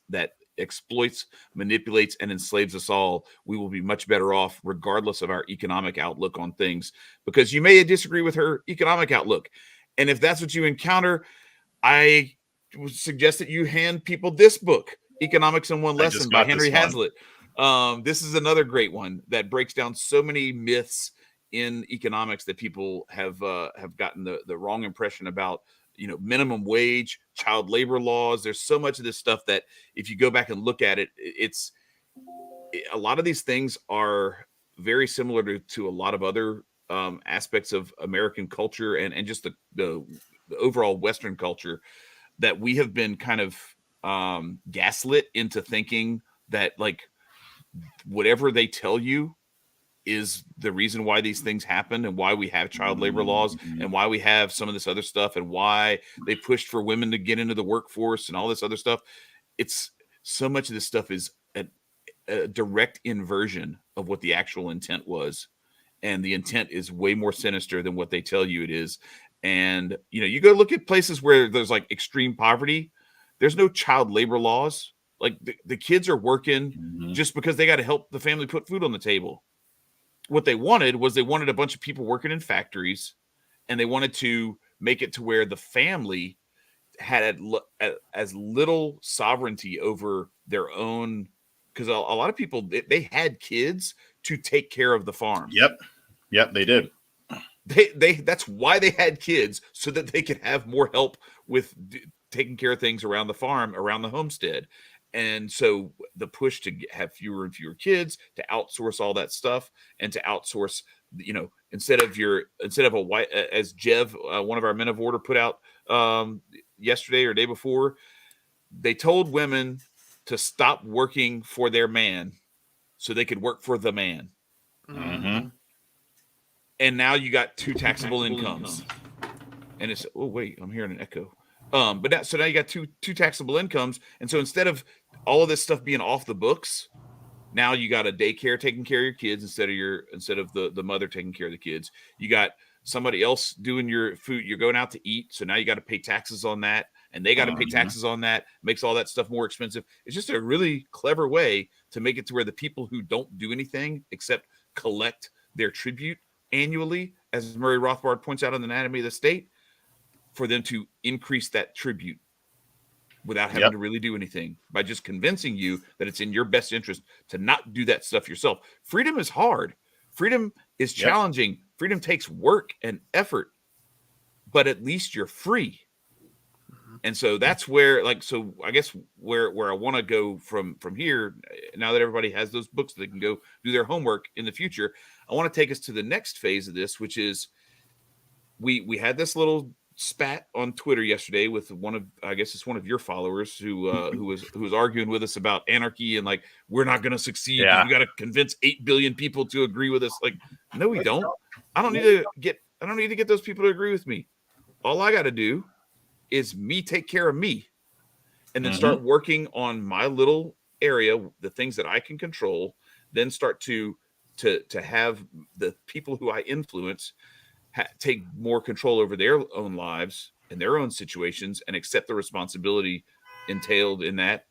that exploits, manipulates, and enslaves us all, we will be much better off regardless of our economic outlook on things, because you may disagree with her economic outlook. And if that's what you encounter, I would suggest that you hand people this book, Economics in One Lesson by Henry Hazlitt. This is another great one that breaks down so many myths in economics that people have gotten the wrong impression about. Minimum wage, child labor laws. There's so much of this stuff that if you go back and look at it, a lot of these things are very similar to a lot of other aspects of American culture and just the overall Western culture, that we have been kind of gaslit into thinking that like whatever they tell you is the reason why these things happen, and why we have child labor laws, and why we have some of this other stuff, and why they pushed for women to get into the workforce and all this other stuff. It's so much of this stuff is a direct inversion of what the actual intent was. And the intent is way more sinister than what they tell you it is. And, you go look at places where there's like extreme poverty. There's no child labor laws. Like the kids are working just because they got to help the family put food on the table. What they wanted a bunch of people working in factories, and they wanted to make it to where the family had as little sovereignty over their own, because a lot of people, they had kids to take care of the farm. Yep, they did. That's why they had kids, so that they could have more help with taking care of things around the farm, around the homestead. And so the push to have fewer and fewer kids, to outsource all that stuff, and to outsource, instead of a white, as Jev, one of our men of order, put out yesterday or day before, they told women to stop working for their man so they could work for the man. And now you got two taxable incomes. And it's, oh wait, I'm hearing an echo. Now you got two taxable incomes. And so instead of all of this stuff being off the books, Now you got a daycare taking care of your kids instead of the mother taking care of the kids. You got somebody else doing your food. You're going out to eat, so now you got to pay taxes on that, and they got to pay taxes on that. Makes all that stuff more expensive. It's just a really clever way to make it to where the people who don't do anything except collect their tribute annually, as Murray Rothbard points out in the Anatomy of the State, for them to increase that tribute without having to really do anything, by just convincing you that it's in your best interest to not do that stuff yourself. Freedom is hard. Freedom is challenging. Freedom takes work and effort, but at least you're free. And so that's where, so I guess where I want to go from here, now that everybody has those books, they can go do their homework in the future. I want to take us to the next phase of this, which is we had this little spat on Twitter yesterday with one of your followers who was arguing with us about anarchy and we're not going to succeed. Yeah. We got to convince 8 billion people to agree with us. No, we don't. I don't need to get those people to agree with me. All I got to do is me take care of me, and then start working on my little area, the things that I can control, then start to have the people who I influence take more control over their own lives and their own situations and accept the responsibility entailed in that.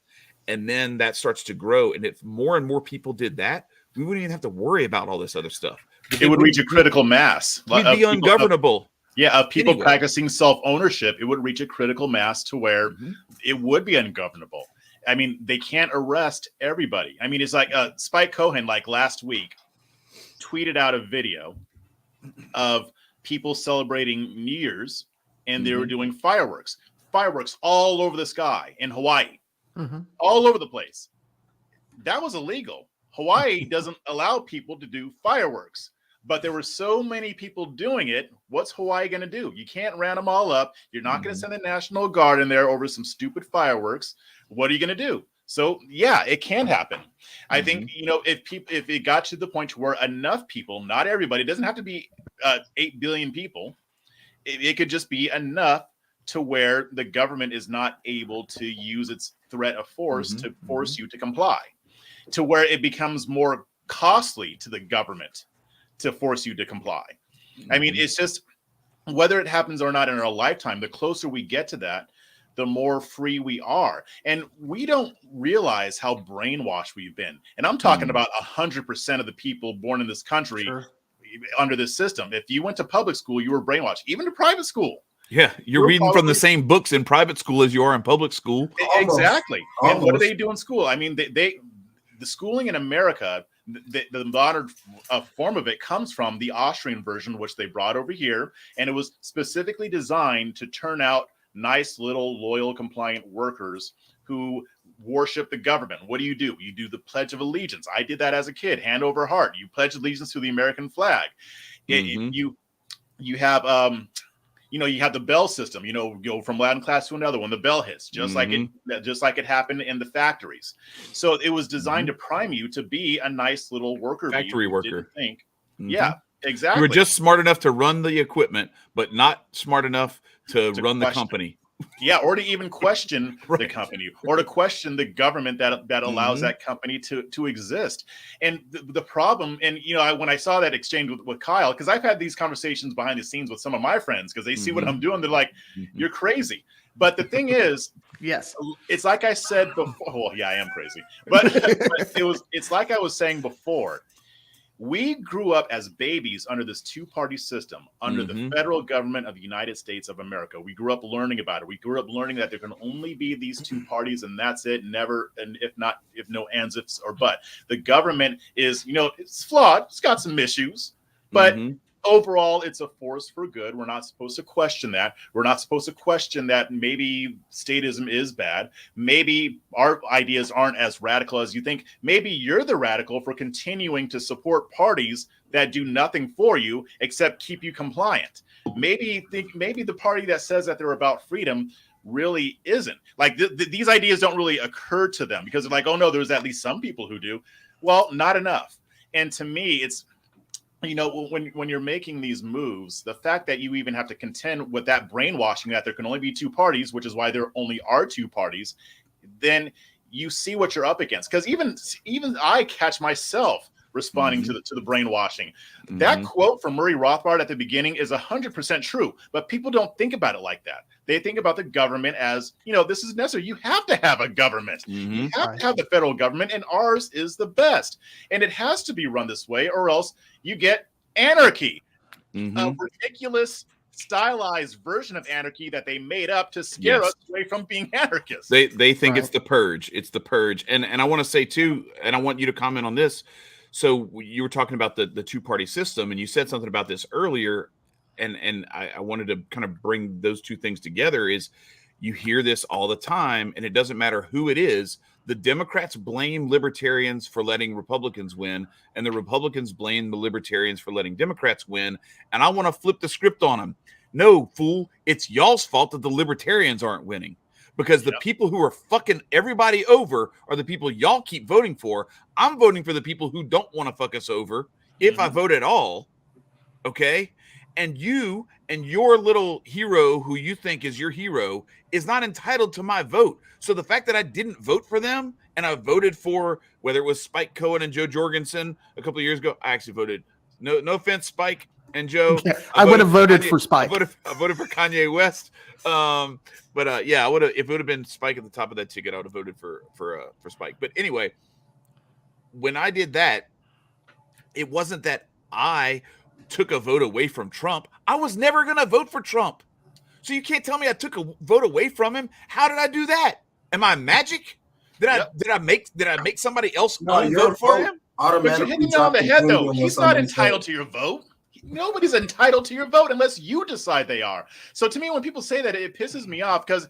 And then that starts to grow. And if more and more people did that, we wouldn't even have to worry about all this other stuff. It would reach a critical mass. We'd be ungovernable. Of people practicing self-ownership, it would reach a critical mass to where it would be ungovernable. I mean, they can't arrest everybody. I mean, it's like Spike Cohen, last week, tweeted out a video of people celebrating New Year's, and they were doing fireworks all over the sky in Hawaii, all over the place. That was illegal. Hawaii doesn't allow people to do fireworks. But there were so many people doing it. What's Hawaii going to do? You can't round them all up. You're not going to send the National Guard in there over some stupid fireworks. What are you going to do? So, yeah, it can happen. I think, if it got to the point where enough people, not everybody, it doesn't have to be 8 billion people. It could just be enough to where the government is not able to use its threat of force to force you to comply, to where it becomes more costly to the government to force you to comply. I mean, it's just, whether it happens or not in our lifetime, the closer we get to that, the more free we are. And we don't realize how brainwashed we've been. And I'm talking about 100% of the people born in this country under this system. If you went to public school, you were brainwashed, even to private school. Yeah, you're reading from the same books in private school as you are in public school. Exactly. And what do they do in school? I mean, the schooling in America, the modern form of it comes from the Austrian version, which they brought over here, and it was specifically designed to turn out nice little loyal compliant workers who worship the government. What do? You do the Pledge of Allegiance. I did that as a kid, hand over heart. You pledge allegiance to the American flag. You have you have the bell system. Go from Latin class to another one. The bell hits just like it happened in the factories. So it was designed to prime you to be a nice little worker. Factory worker. Yeah, exactly. You were just smart enough to run the equipment, but not smart enough to run the company. Yeah, or to even question the company, or to question the government that allows that company to exist. And the problem, and when I saw that exchange with Kyle, because I've had these conversations behind the scenes with some of my friends, because they see what I'm doing, they're like, "You're crazy." But the thing is, yes, it's like I said before. Well, yeah, I am crazy, but it's like I was saying before. We grew up as babies under this two-party system, under the federal government of the United States of America. We grew up learning about it. We grew up learning that there can only be these two parties, and that's it. Never, and if no ands, ifs, or but. The government is, it's flawed. It's got some issues, but overall, it's a force for good. We're not supposed to question that. We're not supposed to question that maybe statism is bad. Maybe our ideas aren't as radical as you think. Maybe you're the radical for continuing to support parties that do nothing for you except keep you compliant. Maybe the party that says that they're about freedom really isn't. These ideas don't really occur to them because they're like, oh no, there's at least some people who do. Well, not enough. And to me, it's, when you're making these moves, the fact that you even have to contend with that brainwashing that there can only be two parties, which is why there only are two parties, then you see what you're up against. Because even I catch myself responding to the brainwashing. That quote from Murray Rothbard at the beginning is 100% true, but people don't think about it like that. They think about the government as, this is necessary. You have to have a government. You have to have the federal government, and ours is the best. And it has to be run this way, or else you get anarchy, a ridiculous, stylized version of anarchy that they made up to scare us away from being anarchists. They think it's the purge. It's the purge. And I want to say too, and I want you to comment on this. So you were talking about the two-party system, and you said something about this earlier, and I wanted to kind of bring those two things together. Is you hear this all the time, and it doesn't matter who it is. The Democrats blame libertarians for letting Republicans win, and the Republicans blame the libertarians for letting Democrats win. And I want to flip the script on them. No, fool, it's y'all's fault that the libertarians aren't winning. Because the people who are fucking everybody over are the people y'all keep voting for. I'm voting for the people who don't want to fuck us over, if I vote at all. Okay? And you and your little hero who you think is your hero is not entitled to my vote. So the fact that I didn't vote for them and I voted for, whether it was Spike Cohen and Joe Jorgensen a couple of years ago, I actually voted, no offense, Spike and Joe. Yeah, I would have voted for Spike. I voted for Kanye West. But I would have, if it would have been Spike at the top of that ticket, I would have voted for Spike. But anyway, when I did that, it wasn't that I took a vote away from Trump. I was never going to vote for Trump. So you can't tell me I took a vote away from him. How did I do that? Am I magic? Did I make somebody else vote for him? But you're hitting on the head though. He's not entitled to your vote. Nobody's entitled to your vote unless you decide they are. So to me, when people say that, it pisses me off, because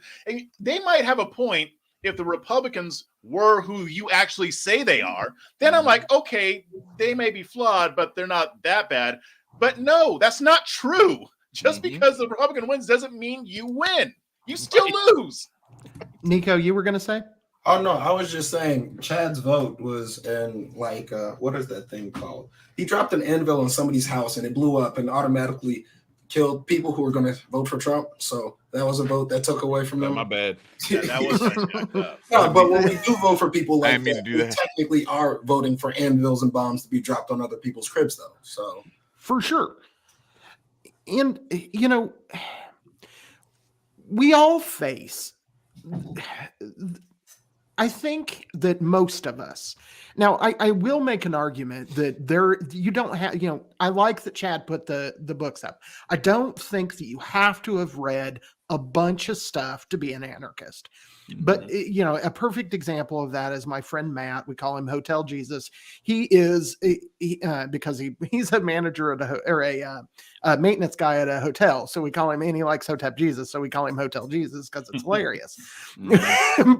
they might have a point if the Republicans were who you actually say they are. Then I'm like, okay, they may be flawed, but they're not that bad. But no, that's not true. Just because the Republican wins doesn't mean you win. You still lose. Nicco, you were going to say? Oh, no, I was just saying Chad's vote was in, like, what is that thing called? He dropped an anvil in somebody's house and it blew up and automatically killed people who were going to vote for Trump. So that was a vote that took away from them. My bad. Yeah, that was no, but when we do vote for people like that, we technically are voting for anvils and bombs to be dropped on other people's cribs, though. So for sure. And, we all face, I think that most of us, now I will make an argument that you don't have, I like that Chad put the books up. I don't think that you have to have read a bunch of stuff to be an anarchist. But, a perfect example of that is my friend Matt. We call him Hotel Jesus. He is, because he's a manager at a maintenance guy at a hotel. So we call him, and he likes Hotel Jesus. So we call him Hotel Jesus because it's hilarious.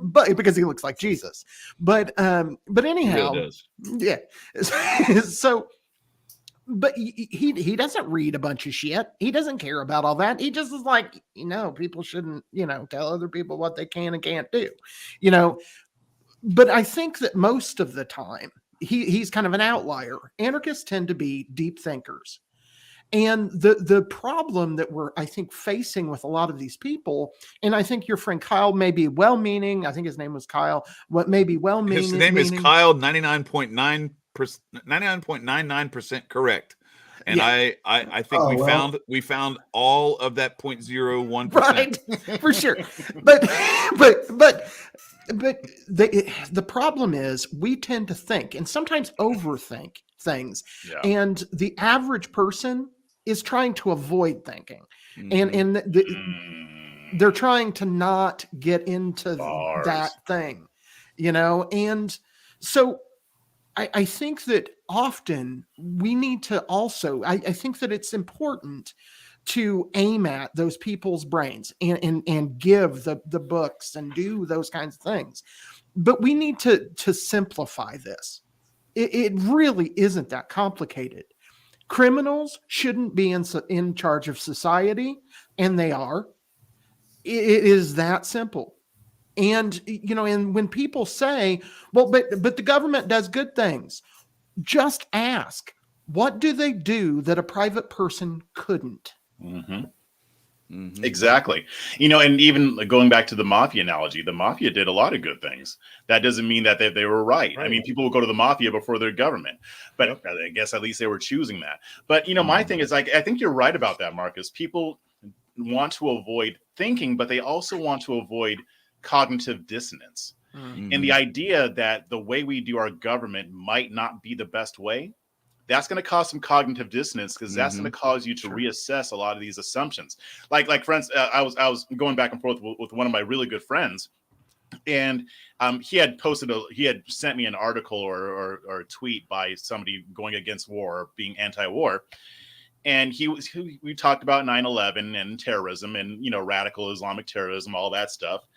But because he looks like Jesus. But anyhow, He really does. Yeah. So, but he doesn't read a bunch of shit. He doesn't care about all that. He just is like, people shouldn't, tell other people what they can and can't do, But I think that most of the time he's kind of an outlier. Anarchists tend to be deep thinkers. And the problem that we're, I think, facing with a lot of these people, and I think your friend Kyle may be well-meaning. I think his name was Kyle. What may be well-meaning. His name is Kyle, 99.99% correct. And yeah. I think we found all of that 0.01%. Right, for sure. But the problem is we tend to think and sometimes overthink things. Yeah. And the average person is trying to avoid thinking. And they're trying to not get into that thing, and so I think that often we need to also, I think that it's important to aim at those people's brains and give the books and do those kinds of things. But we need to simplify this. It really isn't that complicated. Criminals shouldn't be in charge of society, and they are. It is that simple. And, and when people say, well, but the government does good things, just ask, what do they do that a private person couldn't? Exactly. And even going back to the mafia analogy, the mafia did a lot of good things. That doesn't mean that they were right. I mean, people will go to the mafia before their government, but I guess at least they were choosing that. But, my thing is, like, I think you're right about that, Marcus. People want to avoid thinking, but they also want to avoid cognitive dissonance. And the idea that the way we do our government might not be the best way, that's going to cause some cognitive dissonance, because that's going to cause you to reassess a lot of these assumptions. Like friends, I was going back and forth with one of my really good friends, and he had sent me an article or a tweet by somebody going against war or being anti-war. And we talked about 9/11 and terrorism and, radical Islamic terrorism, all that stuff.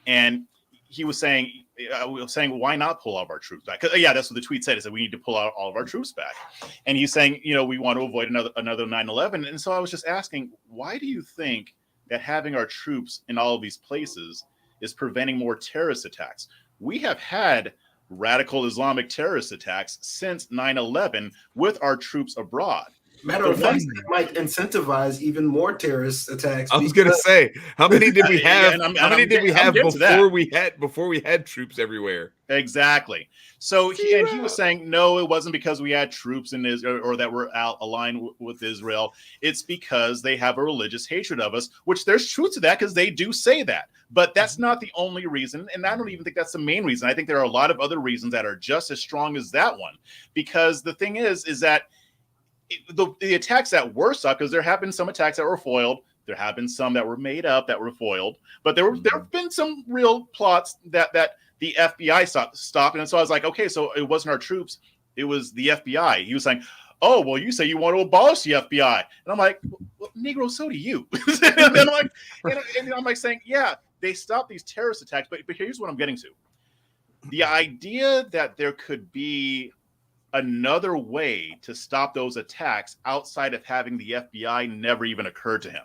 And he was saying, why not pull all of our troops back? Yeah, that's what the tweet said, is that we need to pull out all of our troops back. And he's saying, we want to avoid another 9/11. And so I was just asking, why do you think that having our troops in all of these places is preventing more terrorist attacks? We have had radical Islamic terrorist attacks since 9/11 with our troops abroad. Matter of fact, it might incentivize even more terrorist attacks. I was going to say, how many did we have? How many did we have before we had troops everywhere? Exactly. So he was saying, no, it wasn't because we had troops in Israel or that we're aligned with Israel. It's because they have a religious hatred of us, which there's truth to that, because they do say that. But that's not the only reason. And I don't even think that's the main reason. I think there are a lot of other reasons that are just as strong as that one. Because the thing is that the attacks that were stopped, because there have been some attacks that were foiled. There have been some that were made up that were foiled. But there have been some real plots that the FBI stopped. And so I was like, okay, so it wasn't our troops. It was the FBI. He was saying, oh, well, you say you want to abolish the FBI. And I'm like, well, Negro, so do you. and I'm like saying, yeah, they stopped these terrorist attacks. But here's what I'm getting to. The idea that there could be another way to stop those attacks outside of having the FBI never even occurred to him.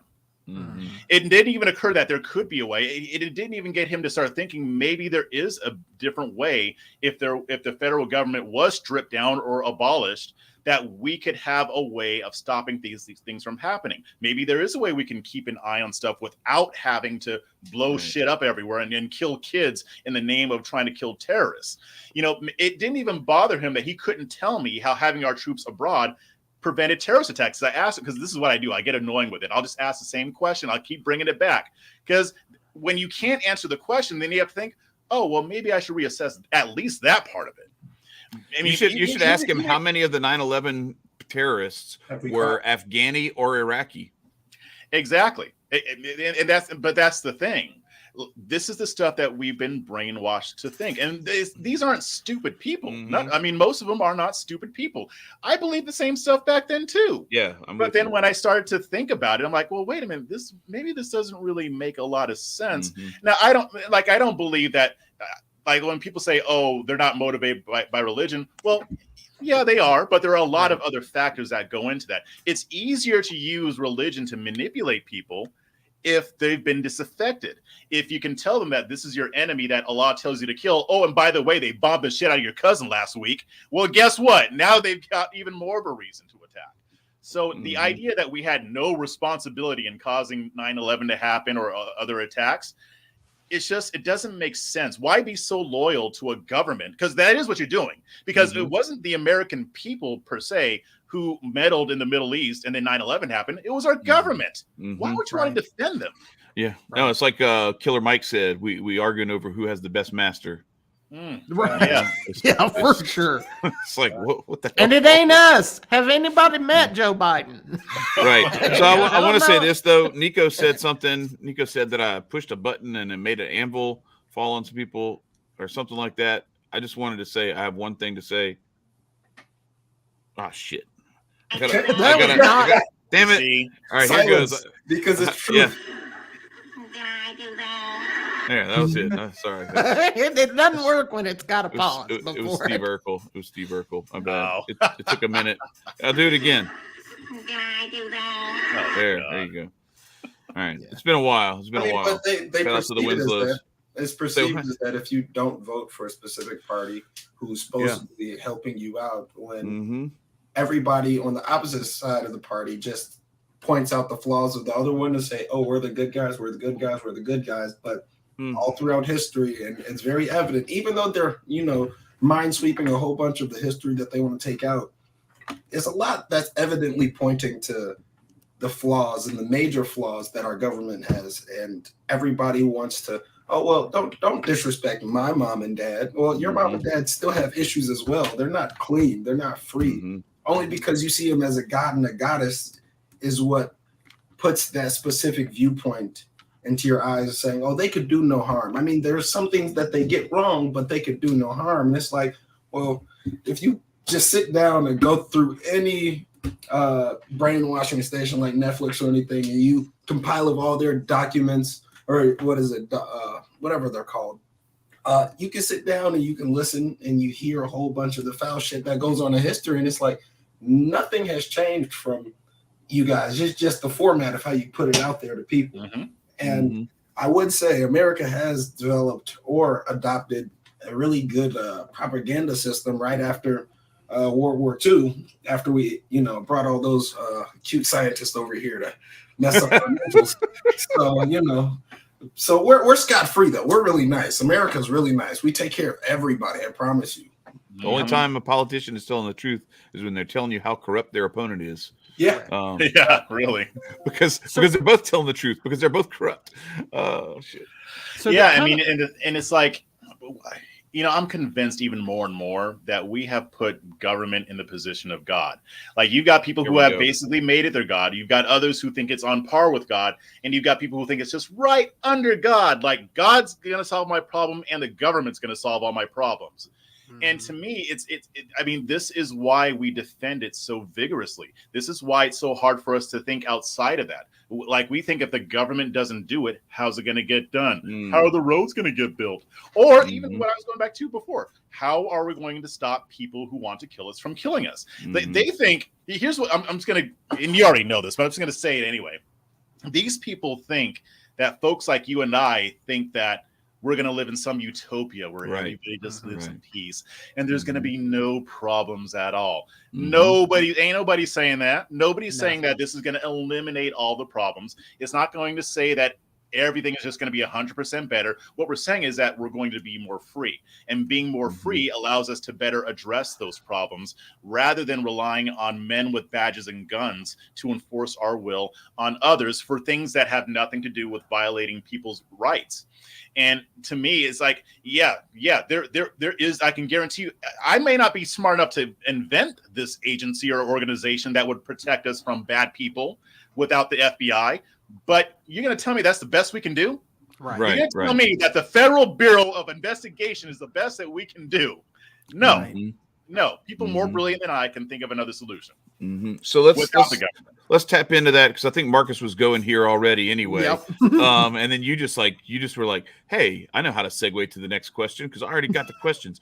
It didn't even occur that there could be a way. It didn't even get him to start thinking maybe there is a different way if the federal government was stripped down or abolished, that we could have a way of stopping these things from happening. Maybe there is a way we can keep an eye on stuff without having to blow shit up everywhere and kill kids in the name of trying to kill terrorists. It didn't even bother him that he couldn't tell me how having our troops abroad prevented terrorist attacks. I asked him, because this is what I do. I get annoying with it. I'll just ask the same question. I'll keep bringing it back, because when you can't answer the question, then you have to think, oh, well, maybe I should reassess at least that part of it. I mean, you should ask him how many of the 9/11 terrorists were Afghani or Iraqi. Exactly. And that's the thing. This is the stuff that we've been brainwashed to think. And these aren't stupid people. Most of them are not stupid people. I believe the same stuff back then too. Yeah. But then when I started to think about it, I'm like, well, wait a minute, maybe this doesn't really make a lot of sense. Now, I don't believe that, like when people say, oh, they're not motivated by religion. Well, yeah, they are, but there are a lot of other factors that go into that. It's easier to use religion to manipulate people if they've been disaffected. If you can tell them that this is your enemy that Allah tells you to kill. Oh, and by the way, they bombed the shit out of your cousin last week. Well, guess what? Now they've got even more of a reason to attack. So the idea that we had no responsibility in causing 9/11 to happen or other attacks, it doesn't make sense. Why be so loyal to a government? Because that is what you're doing. Because it wasn't the American people per se who meddled in the Middle East and then 9/11 happened. It was our government. Why would you want to defend them? Yeah. Right. No, it's like Killer Mike said, we arguing over who has the best master. Right. Yeah, for sure. It's like, what the hell? And it ain't us. Have anybody met Joe Biden? Right. So I want to say this, though. Nicco said something. Nicco said that I pushed a button and it made an anvil fall on some people or something like that. I just wanted to say I have one thing to say. Oh, shit. I gotta, damn it. See? All right, Silence, here goes. because it's true. Yeah. Yeah, that was it. Sorry. It doesn't work when it's got a pause. It was Steve Urkel. It was Steve Urkel. I'm bad. Oh. It took a minute. I'll do it again. Oh, there you go. All right. It's been a while. But they Shout out to the perceive it as Winslows. that. It's perceived as that if you don't vote for a specific party who's supposed to be helping you out, when everybody on the opposite side of the party just points out the flaws of the other one and say, oh, we're the good guys, we're the good guys, we're the good guys. But all throughout history, and it's very evident, even though they're, mind sweeping a whole bunch of the history that they want to take out, it's a lot that's evidently pointing to the flaws and the major flaws that our government has. And everybody wants to, oh, well, don't disrespect my mom and dad. Well, your mom and dad still have issues as well. They're not clean. They're not free. Only because you see them as a god and a goddess is what puts that specific viewpoint into your eyes, saying, oh, they could do no harm. I mean, there's some things that they get wrong, but they could do no harm. And it's like, well, if you just sit down and go through any brainwashing station like Netflix or anything, and you compile of all their documents, or whatever they're called, you can sit down and you can listen and you hear a whole bunch of the foul shit that goes on in history. And it's like, nothing has changed from you guys. It's just the format of how you put it out there to people. And I would say America has developed or adopted a really good propaganda system right after World War II, after we, brought all those cute scientists over here to mess up our mentals. So, so we're scot-free, though. We're really nice. America's really nice. We take care of everybody, I promise you. The only time a politician is telling the truth is when they're telling you how corrupt their opponent is. Yeah. Yeah, really. Because they're both telling the truth, because they're both corrupt. Oh, shit. So yeah, I mean, and it's like, I'm convinced even more and more that we have put government in the position of God. Like, you've got people who have basically made it their God. You've got others who think it's on par with God. And you've got people who think it's just right under God. Like, God's going to solve my problem and the government's going to solve all my problems. And to me, I mean, this is why we defend it so vigorously. This is why it's so hard for us to think outside of that. Like, we think if the government doesn't do it, how's it going to get done? How are the roads going to get built? Or even what I was going back to before, how are we going to stop people who want to kill us from killing us? They think, here's what I'm just going to, and you already know this, but I'm just going to say it anyway. These people think that folks like you and I think that we're going to live in some utopia where everybody just lives in peace and there's going to be no problems at all. Ain't nobody saying that. Nobody's saying that this is going to eliminate all the problems. It's not going to say that everything is just going to be 100% better. What we're saying is that we're going to be more free, and being more free allows us to better address those problems rather than relying on men with badges and guns to enforce our will on others for things that have nothing to do with violating people's rights. And to me, it's like, there is, I can guarantee you, I may not be smart enough to invent this agency or organization that would protect us from bad people without the FBI, but you're going to tell me that's the best we can do? You're going to tell me that the Federal Bureau of Investigation is the best that we can do? No. No. People more brilliant than I can think of another solution. So let's tap into that, because I think Marcus was going here already anyway. And then you just were like, hey, I know how to segue to the next question because I already got the questions.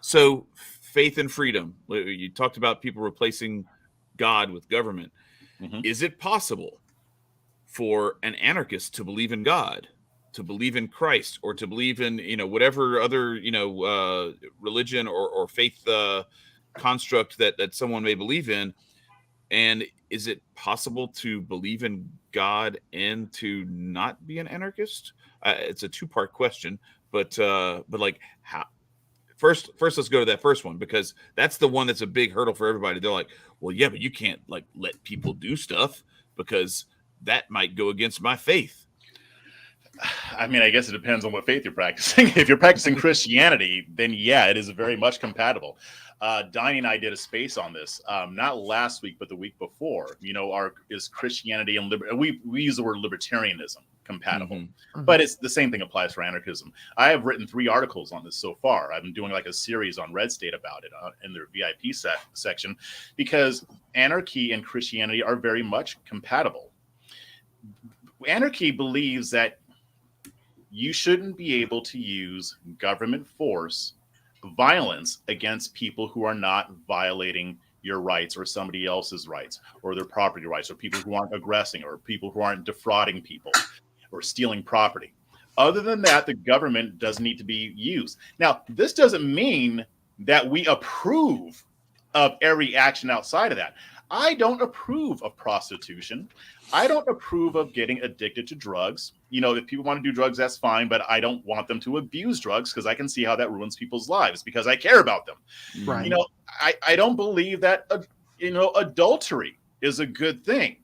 So faith and freedom. You talked about people replacing God with government. Is it possible for an anarchist to believe in God, to believe in Christ, or to believe in, whatever other, religion or faith construct that someone may believe in? And is it possible to believe in God and to not be an anarchist? It's a two-part question, but like, how? First, let's go to that first one, because that's the one that's a big hurdle for everybody. They're like, well, yeah, but you can't like let people do stuff because that might go against my faith. I mean, I guess it depends on what faith you're practicing. If you're practicing Christianity, then yeah, it is very much compatible. Donnie and I did a space on this, not last week, but the week before. Is Christianity and we use the word libertarianism compatible, but it's the same thing applies for anarchism. I have written 3 articles on this so far. I've been doing like a series on Red State about it in their VIP section, because anarchy and Christianity are very much compatible. Anarchy believes that you shouldn't be able to use government force, violence against people who are not violating your rights or somebody else's rights or their property rights, or people who aren't aggressing, or people who aren't defrauding people or stealing property. Other than that, the government doesn't need to be used. Now, this doesn't mean that we approve of every action outside of that. I don't approve of prostitution. I don't approve of getting addicted to drugs. You know, if people want to do drugs, that's fine, but I don't want them to abuse drugs because I can see how that ruins people's lives because I care about them. Right. You know, I don't believe that, adultery is a good thing.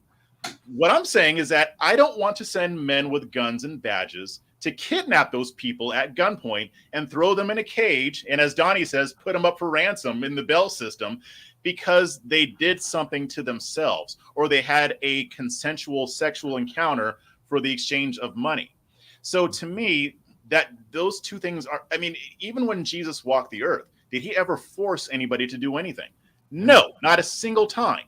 What I'm saying is that I don't want to send men with guns and badges to kidnap those people at gunpoint and throw them in a cage. And as Donnie says, put them up for ransom in the Bell system because they did something to themselves or they had a consensual sexual encounter for the exchange of money. So to me, that those two things are, I mean, even when Jesus walked the earth, did he ever force anybody to do anything? No, not a single time.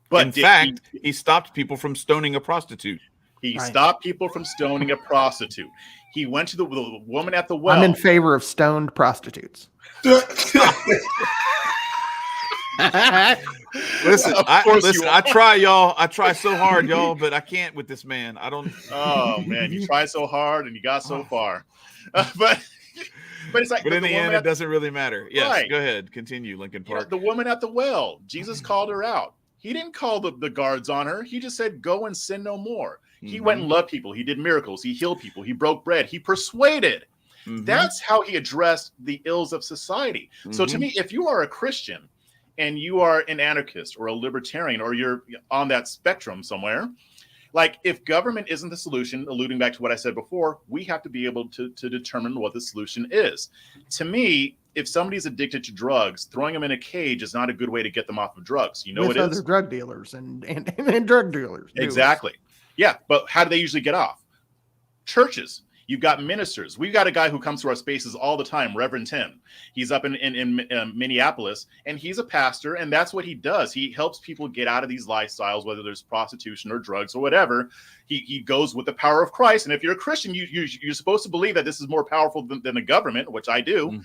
But in fact, he stopped people from stoning a prostitute. He stopped people from stoning a prostitute. He went to the woman at the well. I'm in favor of stoned prostitutes. Listen, I try, y'all. I try so hard, y'all, but I can't with this man. I don't. Oh man, you tried so hard and you got so far, but it's like. But in the end, it doesn't really matter. Yes, right. Go ahead, continue, Lincoln Park. The woman at the well. Jesus called her out. He didn't call the guards on her. He just said, "Go and sin no more." He went and loved people. He did miracles. He healed people. He broke bread. He persuaded. That's how he addressed the ills of society. So to me, if you are a Christian and you are an anarchist or a libertarian or you're on that spectrum somewhere, like if government isn't the solution, alluding back to what I said before, we have to be able to determine what the solution is. To me, if somebody's addicted to drugs, throwing them in a cage is not a good way to get them off of drugs. You know what it is? With other drug dealers and drug dealers. Exactly. Yeah, but how do they usually get off? Churches. You've got ministers. We've got a guy who comes to our spaces all the time, Reverend Tim. He's up in Minneapolis, and he's a pastor, and that's what he does. He helps people get out of these lifestyles, whether there's prostitution or drugs or whatever. He goes with the power of Christ, and if you're a Christian, you're supposed to believe that this is more powerful than the government, which I do.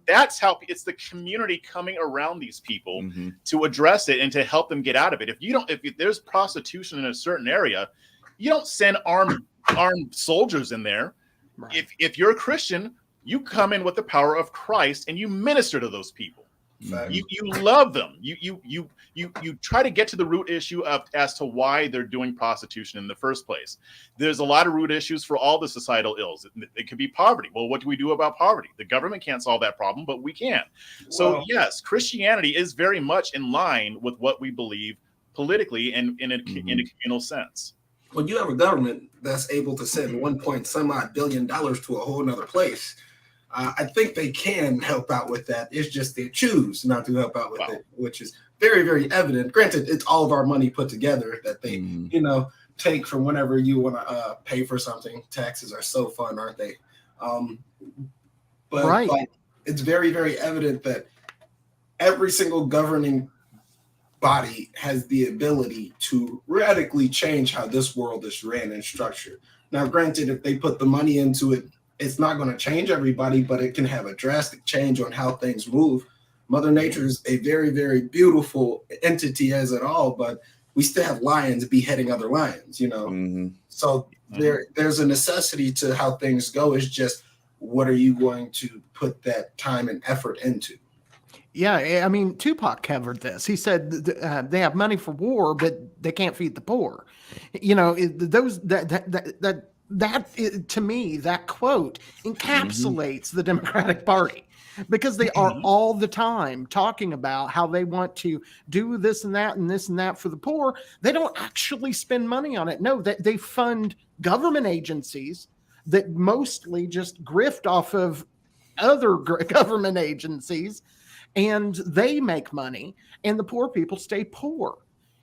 That's how it's the community coming around these people to address it and to help them get out of it. If there's prostitution in a certain area, you don't send armed soldiers in there. Right. If you're a Christian, you come in with the power of Christ and you minister to those people. You love them. You try to get to the root issue as to why they're doing prostitution in the first place. There's a lot of root issues for all the societal ills. It could be poverty. Well, what do we do about poverty? The government can't solve that problem, but we can. So yes, Christianity is very much in line with what we believe politically and in a communal sense. When you have a government that's able to send $1 billion to a whole nother place, I think they can help out with that. It's just they choose not to help out with it, which is very, very evident. Granted, it's all of our money put together that they, take from whenever you want to pay for something. Taxes are so fun, aren't they? But it's very, very evident that every single governing body has the ability to radically change how this world is ran and structured. Now, granted, if they put the money into it, it's not going to change everybody, but it can have a drastic change on how things move. Mother Nature is a very, very beautiful entity as it all, but we still have lions beheading other lions, So there's a necessity to how things go. It's just, what are you going to put that time and effort into? Yeah, I mean, Tupac covered this. He said they have money for war, but they can't feed the poor. That to me, that quote encapsulates the Democratic Party, because they are all the time talking about how they want to do this and that and this and that for the poor. They don't actually spend money on it. No, they fund government agencies that mostly just grift off of other government agencies, and they make money, and the poor people stay poor.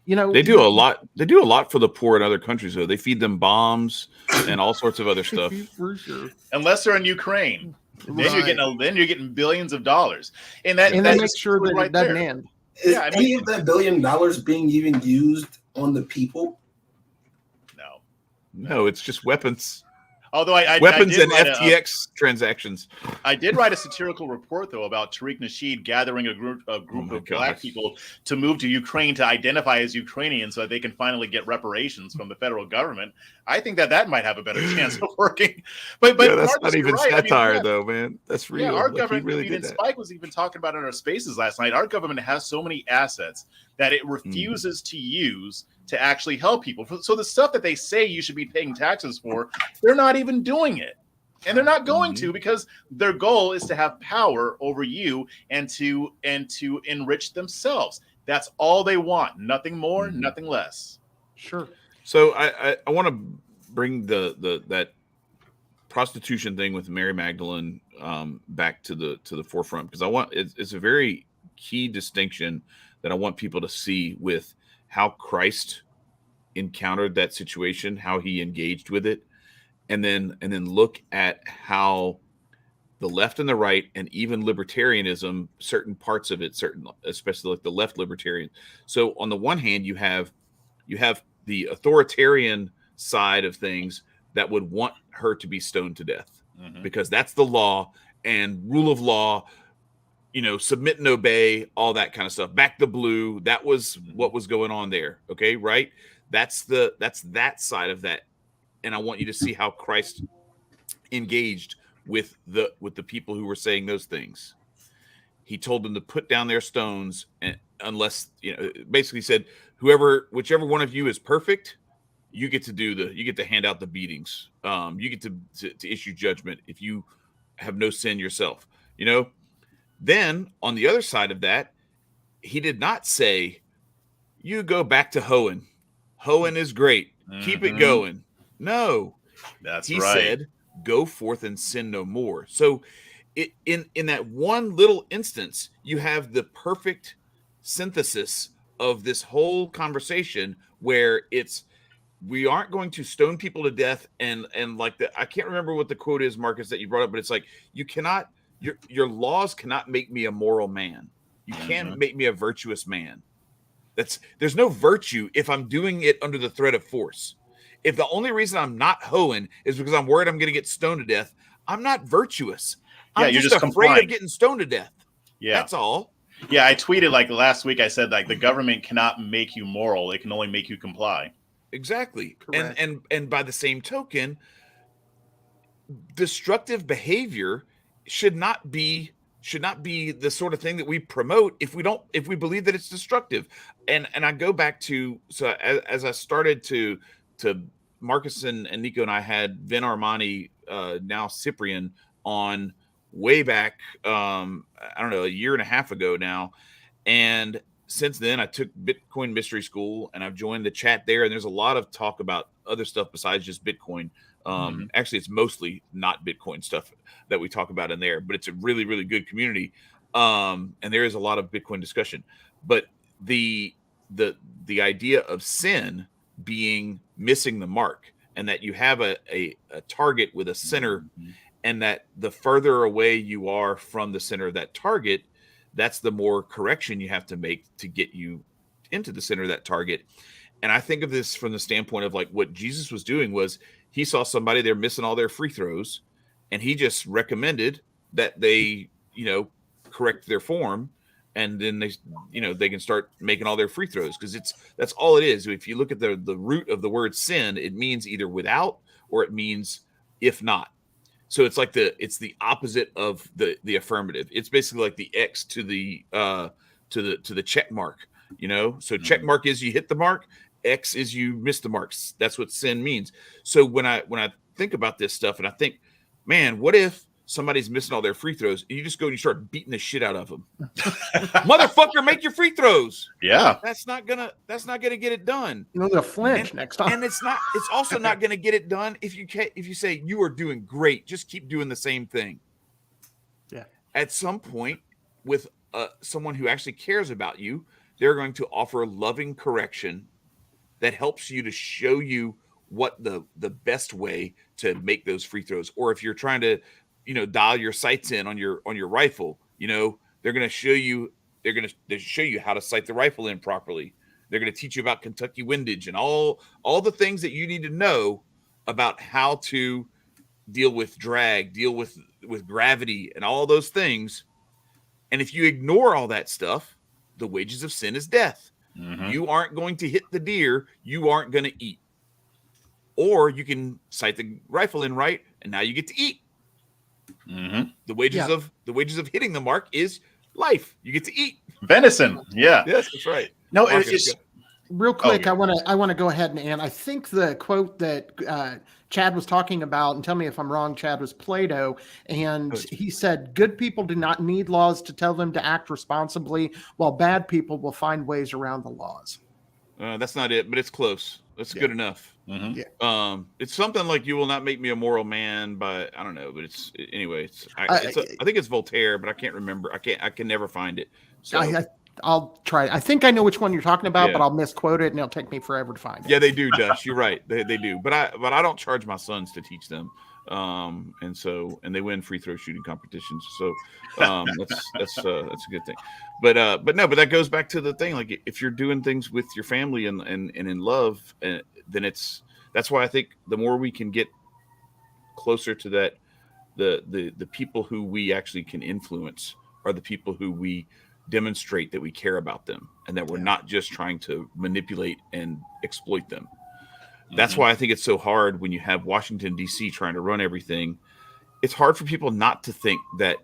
They do a lot. They do a lot for the poor in other countries, though. They feed them bombs and all sorts of other stuff. For sure. Unless they're in Ukraine, then you're getting billions of dollars, and they make sure that it doesn't end. Is any of that $1 billion being even used on the people? No, it's just weapons. Although weapons and FTX transactions. I did write a satirical report, though, about Tariq Nasheed gathering a group of black people to move to Ukraine to identify as Ukrainian so that they can finally get reparations from the federal government. I think that might have a better chance of working. But that's not even satire, though, man. That's real. Yeah, our government, Spike was even talking about it in our spaces last night. Our government has so many assets that it refuses to use to actually help people. So the stuff that they say you should be paying taxes for, they're not even doing it. And they're not going to, because their goal is to have power over you and to enrich themselves. That's all they want. Nothing more, nothing less. Sure. So I want to bring that prostitution thing with Mary Magdalene back to the forefront, because it's a very key distinction that I want people to see with how Christ encountered that situation, how he engaged with it, and then look at how the left and the right, and even libertarianism, certain parts of it, especially like the left libertarian. So on the one hand, you have the authoritarian side of things that would want her to be stoned to death because that's the law and rule of law, submit and obey, all that kind of stuff. Back the blue. That was what was going on there. Okay. Right. That's that side of that. And I want you to see how Christ engaged with the people who were saying those things. He told them to put down their stones, and unless, basically said, whichever one of you is perfect, you get to hand out the beatings. You get to issue judgment if you have no sin yourself. Then on the other side of that, he did not say, you go back to hoeing. Hoeing is great. Keep it going. No, he said, go forth and sin no more. So in that one little instance, you have the perfect synthesis of this whole conversation where we aren't going to stone people to death. And like I can't remember what the quote is, Marcus, that you brought up, but it's like, you cannot, your laws cannot make me a moral man. You can't make me a virtuous man. There's no virtue if I'm doing it under the threat of force. If the only reason I'm not hoeing is because I'm worried I'm going to get stoned to death, I'm not virtuous. I'm just afraid of getting stoned to death. Yeah. That's all. Yeah, I tweeted like last week, I said like the government cannot make you moral. It can only make you comply. Exactly. Correct. And by the same token, destructive behavior should not be the sort of thing that we promote if we believe that it's destructive. And I go back to, so as I started to Marcus and Nicco and I had Vin Armani, now Cyprian, on way back, I don't know, a year and a half ago now. And since then I took Bitcoin Mystery School and I've joined the chat there. And there's a lot of talk about other stuff besides just Bitcoin. Actually, it's mostly not Bitcoin stuff that we talk about in there, but it's a really, really good community. And there is a lot of Bitcoin discussion, but the idea of sin being missing the mark, and that you have a target with a center, and that the further away you are from the center of that target, that's the more correction you have to make to get you into the center of that target. And I think of this from the standpoint of like what Jesus was doing was he saw somebody, they're missing all their free throws, and he just recommended that they, correct their form, and then they can start making all their free throws, because that's all it is. If you look at the root of the word sin, it means either without or it means if not. So it's like it's the opposite of the affirmative. It's basically like the X to the check mark, So check mark is you hit the mark, X is you miss the marks. That's what sin means. So when I think about this stuff, and I think, man, what if somebody's missing all their free throws, and you just go and you start beating the shit out of them? Motherfucker, make your free throws. Yeah. That's not gonna get it done. They'll flinch next time. And it's also not gonna get it done if you say you are doing great, just keep doing the same thing. Yeah. At some point, with someone who actually cares about you, they're going to offer loving correction that helps you to show you what the best way to make those free throws. Or if you're trying to dial your sights in on your rifle, they're going to show you how to sight the rifle in properly. They're going to teach you about Kentucky windage and all the things that you need to know about how to deal with drag, deal with gravity and all those things. And if you ignore all that stuff, the wages of sin is death. You aren't going to hit the deer. You aren't going to eat. Or you can sight the rifle in right, and now you get to eat. The wages of hitting the mark is life. You get to eat venison. Yeah. Yes, that's right. No, Marcus, it's Real quick, yeah. I want to go ahead and I think the quote that Chad was talking about, and tell me if I'm wrong, Chad, was Plato, and he said, "Good people do not need laws to tell them to act responsibly, while bad people will find ways around the laws." That's not it, but it's close. That's good enough. Mhm. It's something like "You will not make me a moral man," by I don't know, but anyway. I think it's Voltaire, but I can't remember. I can never find it. So I'll try. I think I know which one you're talking about, Yeah. but I'll misquote it, and it'll take me forever to find it. yeah, they do, Dust. You're right. They do, but I don't charge my sons to teach them. And they win free throw shooting competitions. So that's a good thing. But that goes back to the thing. Like if you're doing things with your family and in love, then that's why I think the more we can get closer to that, the people who we actually can influence are the people who we demonstrate that we care about them and that we're not just trying to manipulate and exploit them. That's why I think it's so hard when you have Washington, D.C. trying to run everything. It's hard for people not to think that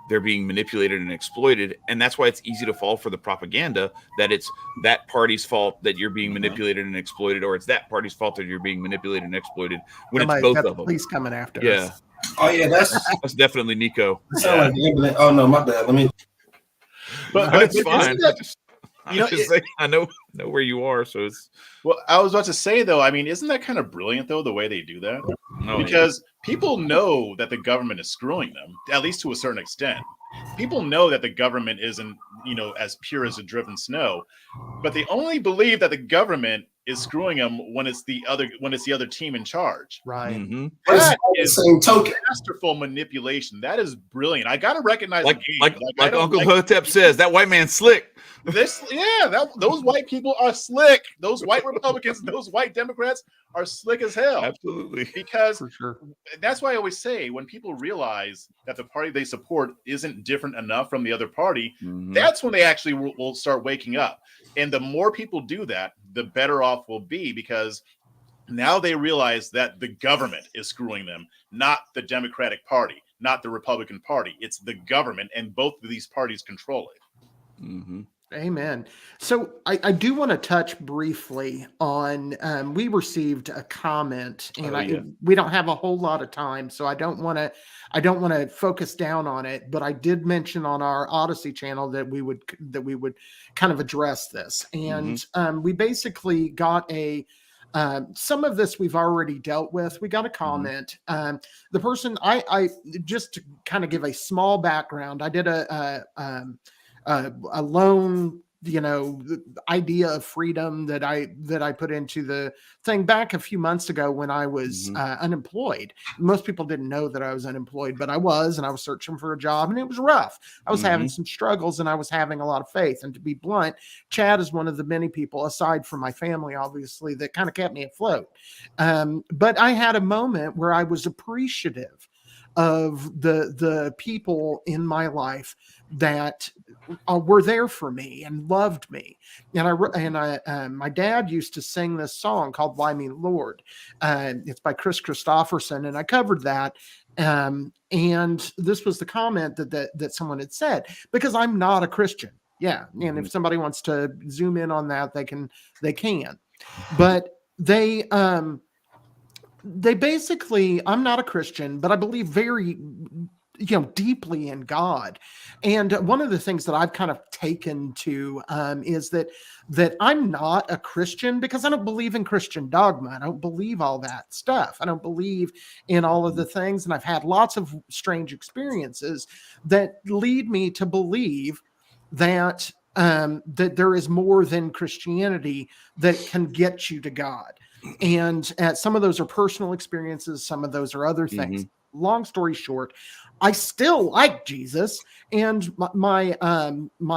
they're being manipulated and exploited. And that's why it's easy to fall for the propaganda that it's that party's fault that you're being manipulated and exploited, or it's that party's fault that you're being manipulated and exploited, when it's both of them. Police coming after Yeah. us. Oh yeah, that's definitely Nicco. like oh no, my bad. Let me. But it's fine. I know where you are, so it's. Well, I was about to say though. I mean, isn't that kind of brilliant though the way they do that? Because people know that the government is screwing them, at least to a certain extent. People know that the government isn't, as pure as a driven snow, but they only believe that the government is screwing them when it's the other team in charge. Right. Mm-hmm. That is same token. masterful manipulation. That is brilliant. I gotta recognize the game. Like Uncle Hotep says, that white man's slick. Those white people are slick. Those white Republicans, those white Democrats are slick as hell. Absolutely. Because For sure. that's why I always say when people realize that the party they support isn't different enough from the other party, that's when they actually will start waking up. And the more people do that, the better off we'll be, because now they realize that the government is screwing them, not the Democratic Party, not the Republican Party. It's the government, and both of these parties control it. Mm-hmm. Amen. So I do want to touch briefly on, we received a comment, and we don't have a whole lot of time, so I don't want to focus down on it, but I did mention on our Odyssey channel that we would kind of address this. And we basically got some of this we've already dealt with. We got a comment. The person, I just to kind of give a small background, I did a lone, idea of freedom that I put into the thing back a few months ago when I was unemployed. Most people didn't know that I was unemployed, but I was, and I was searching for a job, and it was rough. I was having some struggles, and I was having a lot of faith. And to be blunt, Chad is one of the many people, aside from my family, obviously, that kind of kept me afloat. But I had a moment where I was appreciative of the people in my life that were there for me and loved me. And my dad used to sing this song called "Why Me Lord." It's by Chris Christopherson, and I covered that. And this was the comment that someone had said, because I'm not a Christian. Yeah, and if somebody wants to zoom in on that, they can. But they basically, I'm not a Christian, but I believe very, deeply in God. And one of the things that I've kind of taken to is that I'm not a Christian because I don't believe in Christian dogma. I don't believe all that stuff. I don't believe in all of the things. And I've had lots of strange experiences that lead me to believe that that there is more than Christianity that can get you to God. And some of those are personal experiences. Some of those are other things. Long story short, I still like Jesus. And my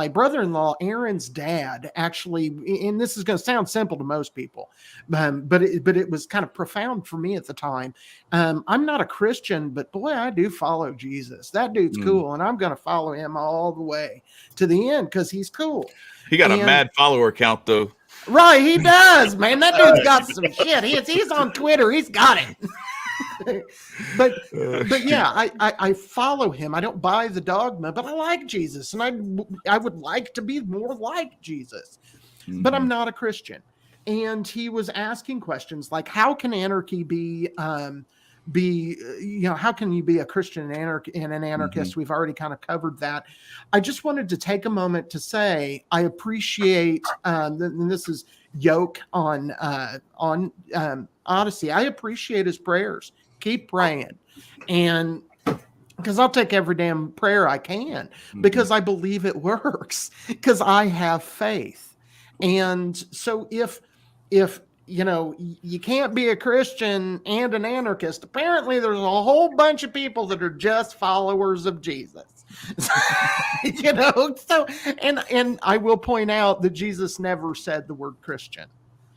brother-in-law, Aaron's dad, actually, and this is going to sound simple to most people, but it was kind of profound for me at the time. I'm not a Christian, but boy, I do follow Jesus. That dude's cool, and I'm going to follow him all the way to the end because he's cool. He got a mad follower count, though. Right, he does, man. That dude's got some shit. He's on Twitter. He's got it. but yeah, I follow him. I don't buy the dogma, but I like Jesus, and I would like to be more like Jesus, but I'm not a Christian. And he was asking questions like, how can anarchy be how can you be a Christian and an anarchist? We've already kind of covered that. I just wanted to take a moment to say I appreciate, and this is Yoke on Odyssey. I appreciate his prayers. Keep praying, and because I'll take every damn prayer I can because I believe it works, because I have faith. And so if you can't be a Christian and an anarchist, apparently there's a whole bunch of people that are just followers of Jesus. So and I will point out that Jesus never said the word Christian.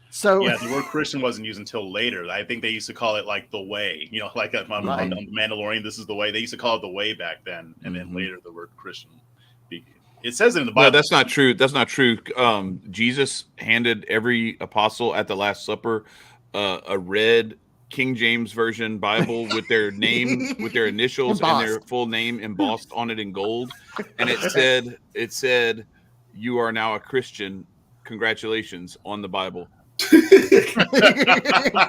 So yeah, the word Christian wasn't used until later. I think they used to call it like the way, like on the Mandalorian, this is the way. They used to call it the way back then, and then later the word Christian. It says it in the Bible. No, that's not true. That's not true. Jesus handed every apostle at the Last Supper a red King James Version Bible with their name, with their initials and their full name embossed on it in gold, and it said, "You are now a Christian. Congratulations," on the Bible.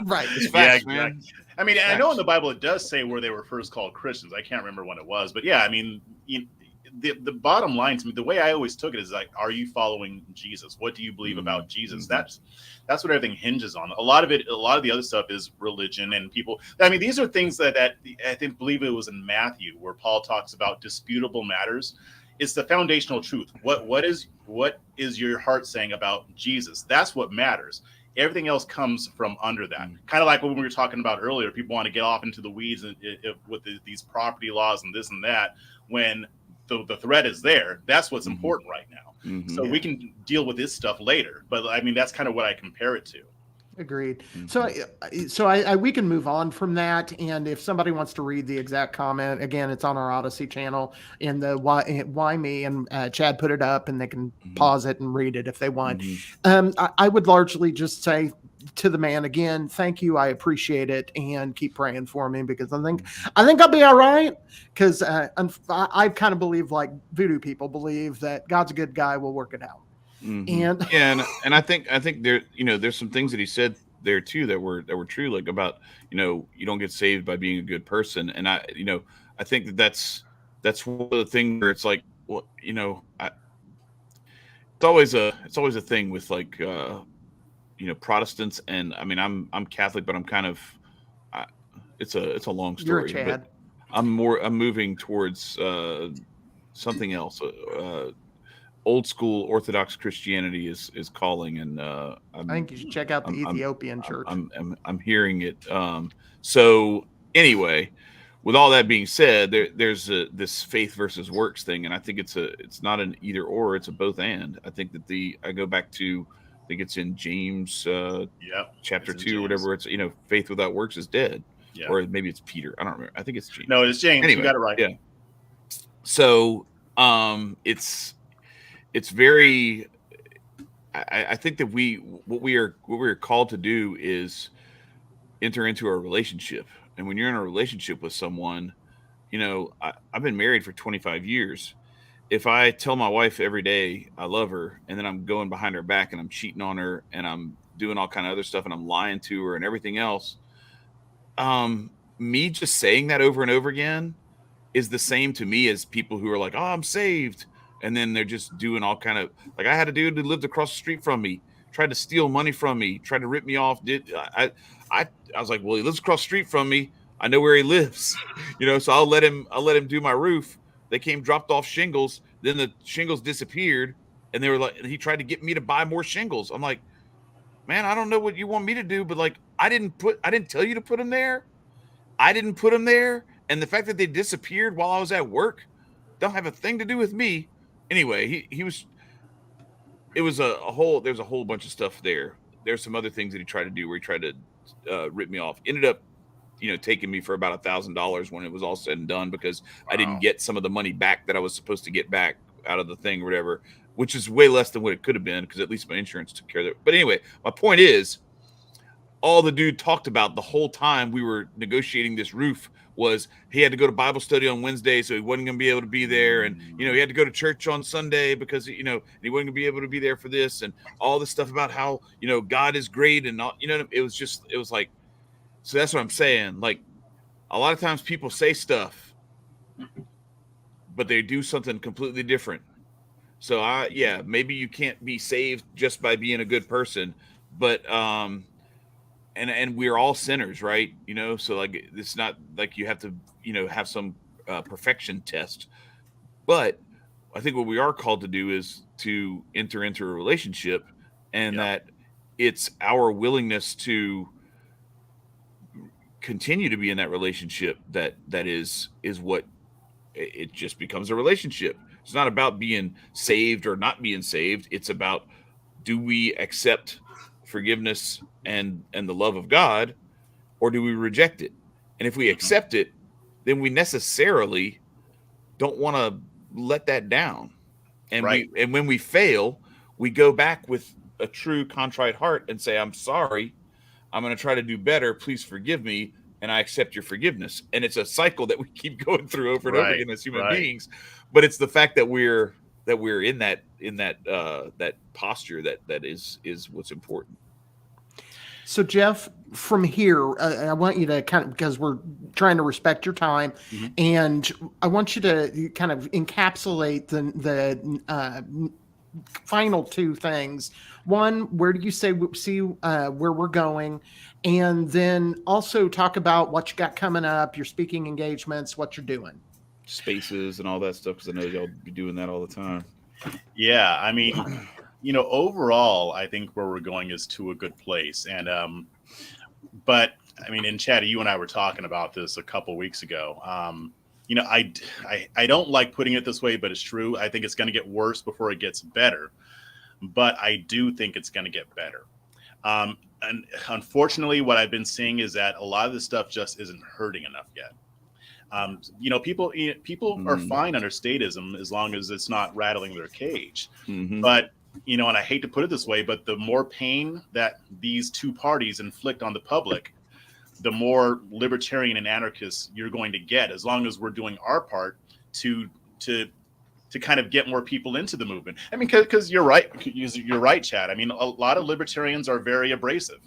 Right. It's facts, man. I mean, I know in the Bible it does say where they were first called Christians. I can't remember when it was, but yeah, I mean, the bottom line to me, the way I always took it is like, are you following Jesus? What do you believe about Jesus? That's what everything hinges on. A lot of the other stuff is religion and people. I mean, these are things that I believe it was in Matthew where Paul talks about disputable matters. It's the foundational truth. What is your heart saying about Jesus? That's what matters. Everything else comes from under that. Kind of like what we were talking about earlier. People want to get off into the weeds with these property laws and this and that when the threat is there. That's what's important right now. So we can deal with this stuff later. But I mean, that's kind of what I compare it to. Agreed. So we can move on from that. And if somebody wants to read the exact comment, again, it's on our Odyssey channel in the Why Me, and Chad put it up, and they can pause it and read it if they want. I would largely just say to the man again, thank you. I appreciate it, and keep praying for me, because I think I'll be all right. Because I kind of believe, like voodoo people believe, that God's a good guy, will work it out. And I think there, there's some things that he said there too that were true, like about, you don't get saved by being a good person. And I think that's one of the things where it's like, well, it's always a thing with like, Protestants. And I mean, I'm Catholic, but I'm kind of, it's a long story. You're a Chad. But I'm moving towards something else. Old school Orthodox Christianity is calling, and I think you should check out the Ethiopian church. I'm hearing it. So anyway, with all that being said, there's this faith versus works thing, and I think it's not an either or, it's a both and. I think that I go back to, I think it's in James chapter 2 or whatever. It's faith without works is dead, or maybe it's Peter. I don't remember. I think it's James. No, it's James. Anyway, you got it right. Yeah. So it's very, I think that what we are called to do is enter into a relationship. And when you're in a relationship with someone, I've been married for 25 years. If I tell my wife every day I love her, and then I'm going behind her back and I'm cheating on her and I'm doing all kind of other stuff and I'm lying to her and everything else, me just saying that over and over again is the same to me as people who are like, oh, I'm saved. And then they're just doing all kind of, like, I had a dude who lived across the street from me, tried to steal money from me, tried to rip me off. I was like, well, he lives across the street from me. I know where he lives, so I'll let him do my roof. They came, dropped off shingles. Then the shingles disappeared, and they were like, he tried to get me to buy more shingles. I'm like, man, I don't know what you want me to do, but like, I didn't tell you to put them there. I didn't put them there. And the fact that they disappeared while I was at work don't have a thing to do with me. Anyway, there's a whole bunch of stuff there. There's some other things that he tried to do where he tried to rip me off. Ended up, taking me for about $1,000 when it was all said and done, because I didn't get some of the money back that I was supposed to get back out of the thing or whatever, which is way less than what it could have been, because at least my insurance took care of it. But anyway, my point is, all the dude talked about the whole time we were negotiating this roof was he had to go to Bible study on Wednesday, so he wasn't going to be able to be there. And, you know, he had to go to church on Sunday because, you know, he wasn't going to be able to be there for this, and all this stuff about how, you know, God is great. And all, you know, it was like, so that's what I'm saying. Like, a lot of times people say stuff, but they do something completely different. So maybe you can't be saved just by being a good person, but and we're all sinners, right? You know, so like it's not like you have to, you know, have some perfection test. But I think what we are called to do is to enter into a relationship, and that it's our willingness to continue to be in that relationship that is what it just becomes a relationship. It's not about being saved or not being saved. It's about, do we accept forgiveness and the love of God, or do we reject it? And if we accept it, then we necessarily don't want to let that down. And when we fail, we go back with a true contrite heart and say, I'm sorry, I'm going to try to do better. Please forgive me. And I accept your forgiveness. And it's a cycle that we keep going through over and over again as human beings. But it's the fact that we're in that posture that is what's important. So, Jeff, from here, I want you to kind of, because we're trying to respect your time, and I want you to kind of encapsulate the final two things. One, where do you see where we're going? And then also talk about what you got coming up, your speaking engagements, what you're doing. Spaces and all that stuff, because I know y'all be doing that all the time. Yeah, I mean, you know, overall, I think where we're going is to a good place. And, but I mean, in Chad, you and I were talking about this a couple weeks ago. You know, I don't like putting it this way, but it's true. I think it's going to get worse before it gets better. But I do think it's going to get better. And unfortunately, what I've been seeing is that a lot of this stuff just isn't hurting enough yet. You know, people are fine under statism as long as it's not rattling their cage. But, you know, and I hate to put it this way, but the more pain that these two parties inflict on the public, the more libertarian and anarchists you're going to get, as long as we're doing our part to kind of get more people into the movement. I mean, because you're right, Chad. I mean, a lot of libertarians are very abrasive.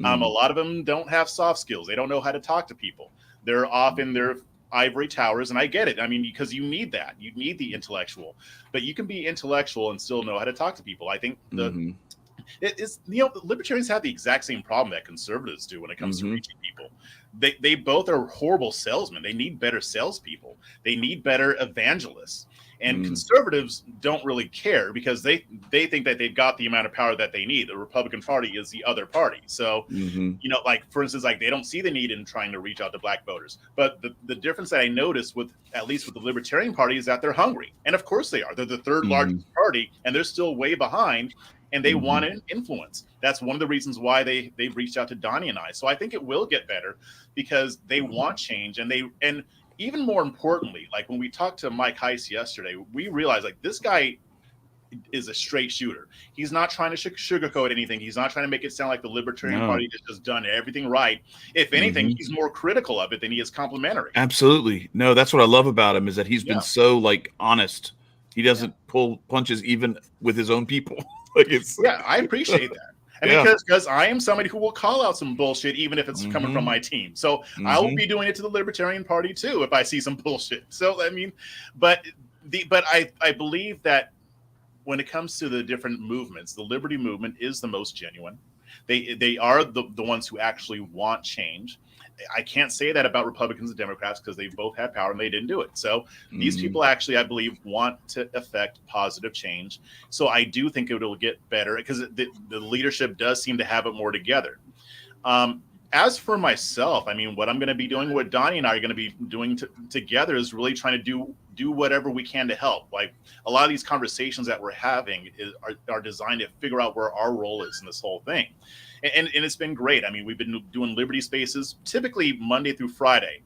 A lot of them don't have soft skills. They don't know how to talk to people. They're off in their ivory towers, and I get it. I mean, because you need that. You need the intellectual. But you can be intellectual and still know how to talk to people. I think it is, you know, libertarians have the exact same problem that conservatives do when it comes to reaching people. They both are horrible salesmen. They need better salespeople. They need better evangelists. And conservatives don't really care because they think that they've got the amount of power that they need. The Republican Party is the other party. So, you know, like, for instance, like, they don't see the need in trying to reach out to black voters. But the difference that I noticed at least with the Libertarian Party, is that they're hungry. And of course they are. They're the third largest party, and they're still way behind. And they want an influence. That's one of the reasons why they've reached out to Donnie and I. So I think it will get better because they want change, and even more importantly, like when we talked to Mike Heiss yesterday, we realized, like, this guy is a straight shooter. He's not trying to sugarcoat anything. He's not trying to make it sound like the Libertarian Party has done everything right. If anything, he's more critical of it than he is complimentary. Absolutely. No, that's what I love about him, is that he's been so, like, honest. He doesn't pull punches even with his own people. Like, I appreciate that. I mean, because I am somebody who will call out some bullshit, even if it's coming from my team. So I will be doing it to the Libertarian Party too if I see some bullshit. So I mean, but I believe that when it comes to the different movements, the Liberty movement is the most genuine. They are the ones who actually want change. I can't say that about Republicans and Democrats because they both had power and they didn't do it. So these people actually, I believe, want to affect positive change. So I do think it will get better because the leadership does seem to have it more together. As for myself, I mean, what I'm going to be doing, what Donnie and I are going to be doing together is really trying to do whatever we can to help. Like, a lot of these conversations that we're having are designed to figure out where our role is in this whole thing. And it's been great. I mean, we've been doing Liberty Spaces typically Monday through Friday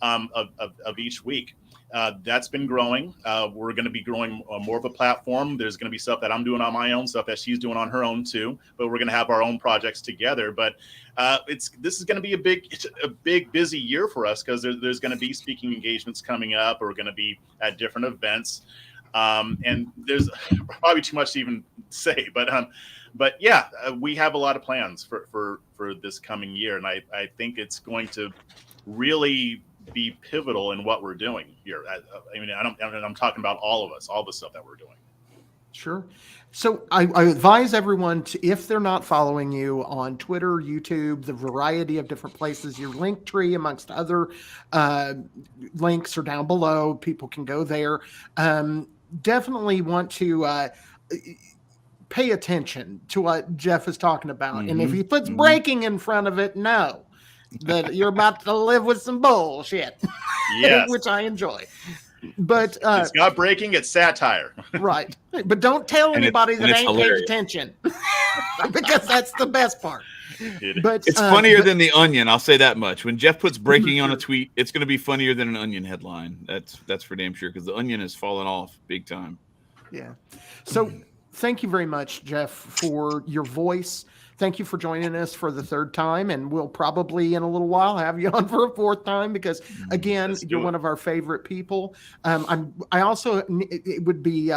of each week. that's been growing. We're going to be growing more of a platform. There's going to be stuff that I'm doing on my own, stuff that she's doing on her own too. But we're going to have our own projects together. But this is going to be a big busy year for us, because there's going to be speaking engagements coming up. We're going to be at different events, and there's probably too much to even say. But yeah, we have a lot of plans for this coming year, and I think it's going to really be pivotal in what we're doing here. I mean, I'm talking about all of us, all the stuff that we're doing. Sure. So I advise everyone to, if they're not following you on Twitter, YouTube, the variety of different places, your link tree amongst other links are down below. People can go there. Definitely want to pay attention to what Jeff is talking about. And if he puts breaking in front of it, know that you're about to live with some bullshit. Yes. Which I enjoy. But it's not breaking, it's satire. Right. But don't tell anybody that ain't hilarious. paid attention. Because that's the best part. But it's funnier than the Onion, I'll say that much. When Jeff puts breaking on a tweet, it's going to be funnier than an Onion headline. That's for damn sure, because the Onion has fallen off big time. Yeah. So thank you very much, Jeff, for your voice. Thank you for joining us for the third time, and we'll probably in a little while have you on for a fourth time, because again, you're one of our favorite people. I also, it would be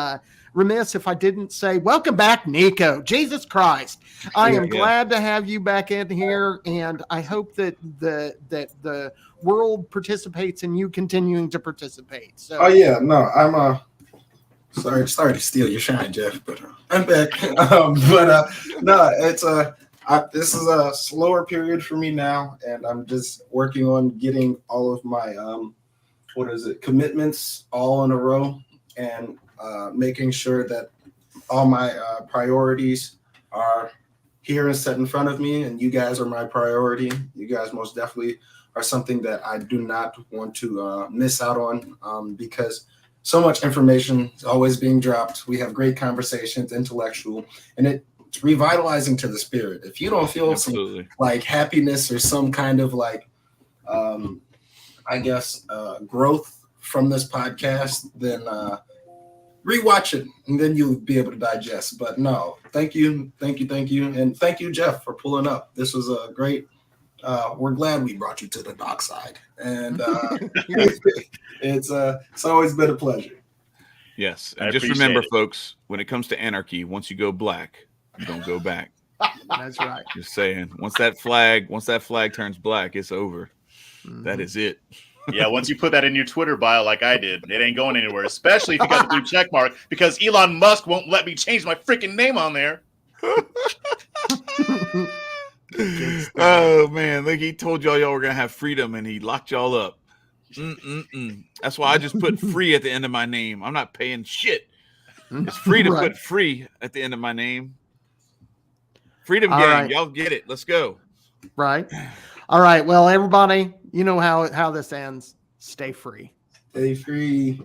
remiss if I didn't say welcome back, Nicco. Jesus Christ, I am glad to have you back in here, and I hope that the world participates in you continuing to participate. So, I'm sorry to steal your shine, Jeff, but I'm back. This is a slower period for me now, and I'm just working on getting all of my commitments all in a row, and making sure that all my priorities are here and set in front of me. And you guys are my priority. You guys most definitely are something that I do not want to miss out on, because so much information is always being dropped. We have great conversations, intellectual, and it's revitalizing to the spirit. If you don't feel some like happiness or some kind of like, growth from this podcast, then rewatch it, and then you'll be able to digest. But no, thank you. And thank you, Jeff, for pulling up. This was a great, we're glad we brought you to the dark side. And it's always been a pleasure. Yes. And just remember, folks, when it comes to anarchy, once you go black, you don't go back. That's right. Just saying. Once that flag turns black, it's over. That is it. Yeah, once you put that in your Twitter bio like I did, it ain't going anywhere, especially if you got the blue check mark, because Elon Musk won't let me change my freaking name on there. Oh man, look, he told y'all were gonna have freedom, and he locked y'all up. That's why I just put free at the end of my name. I'm not paying shit. It's free to put free at the end of my name. Freedom gang, y'all get it. Let's go. Right. All right. Well, everybody, you know how this ends. Stay free. Stay free.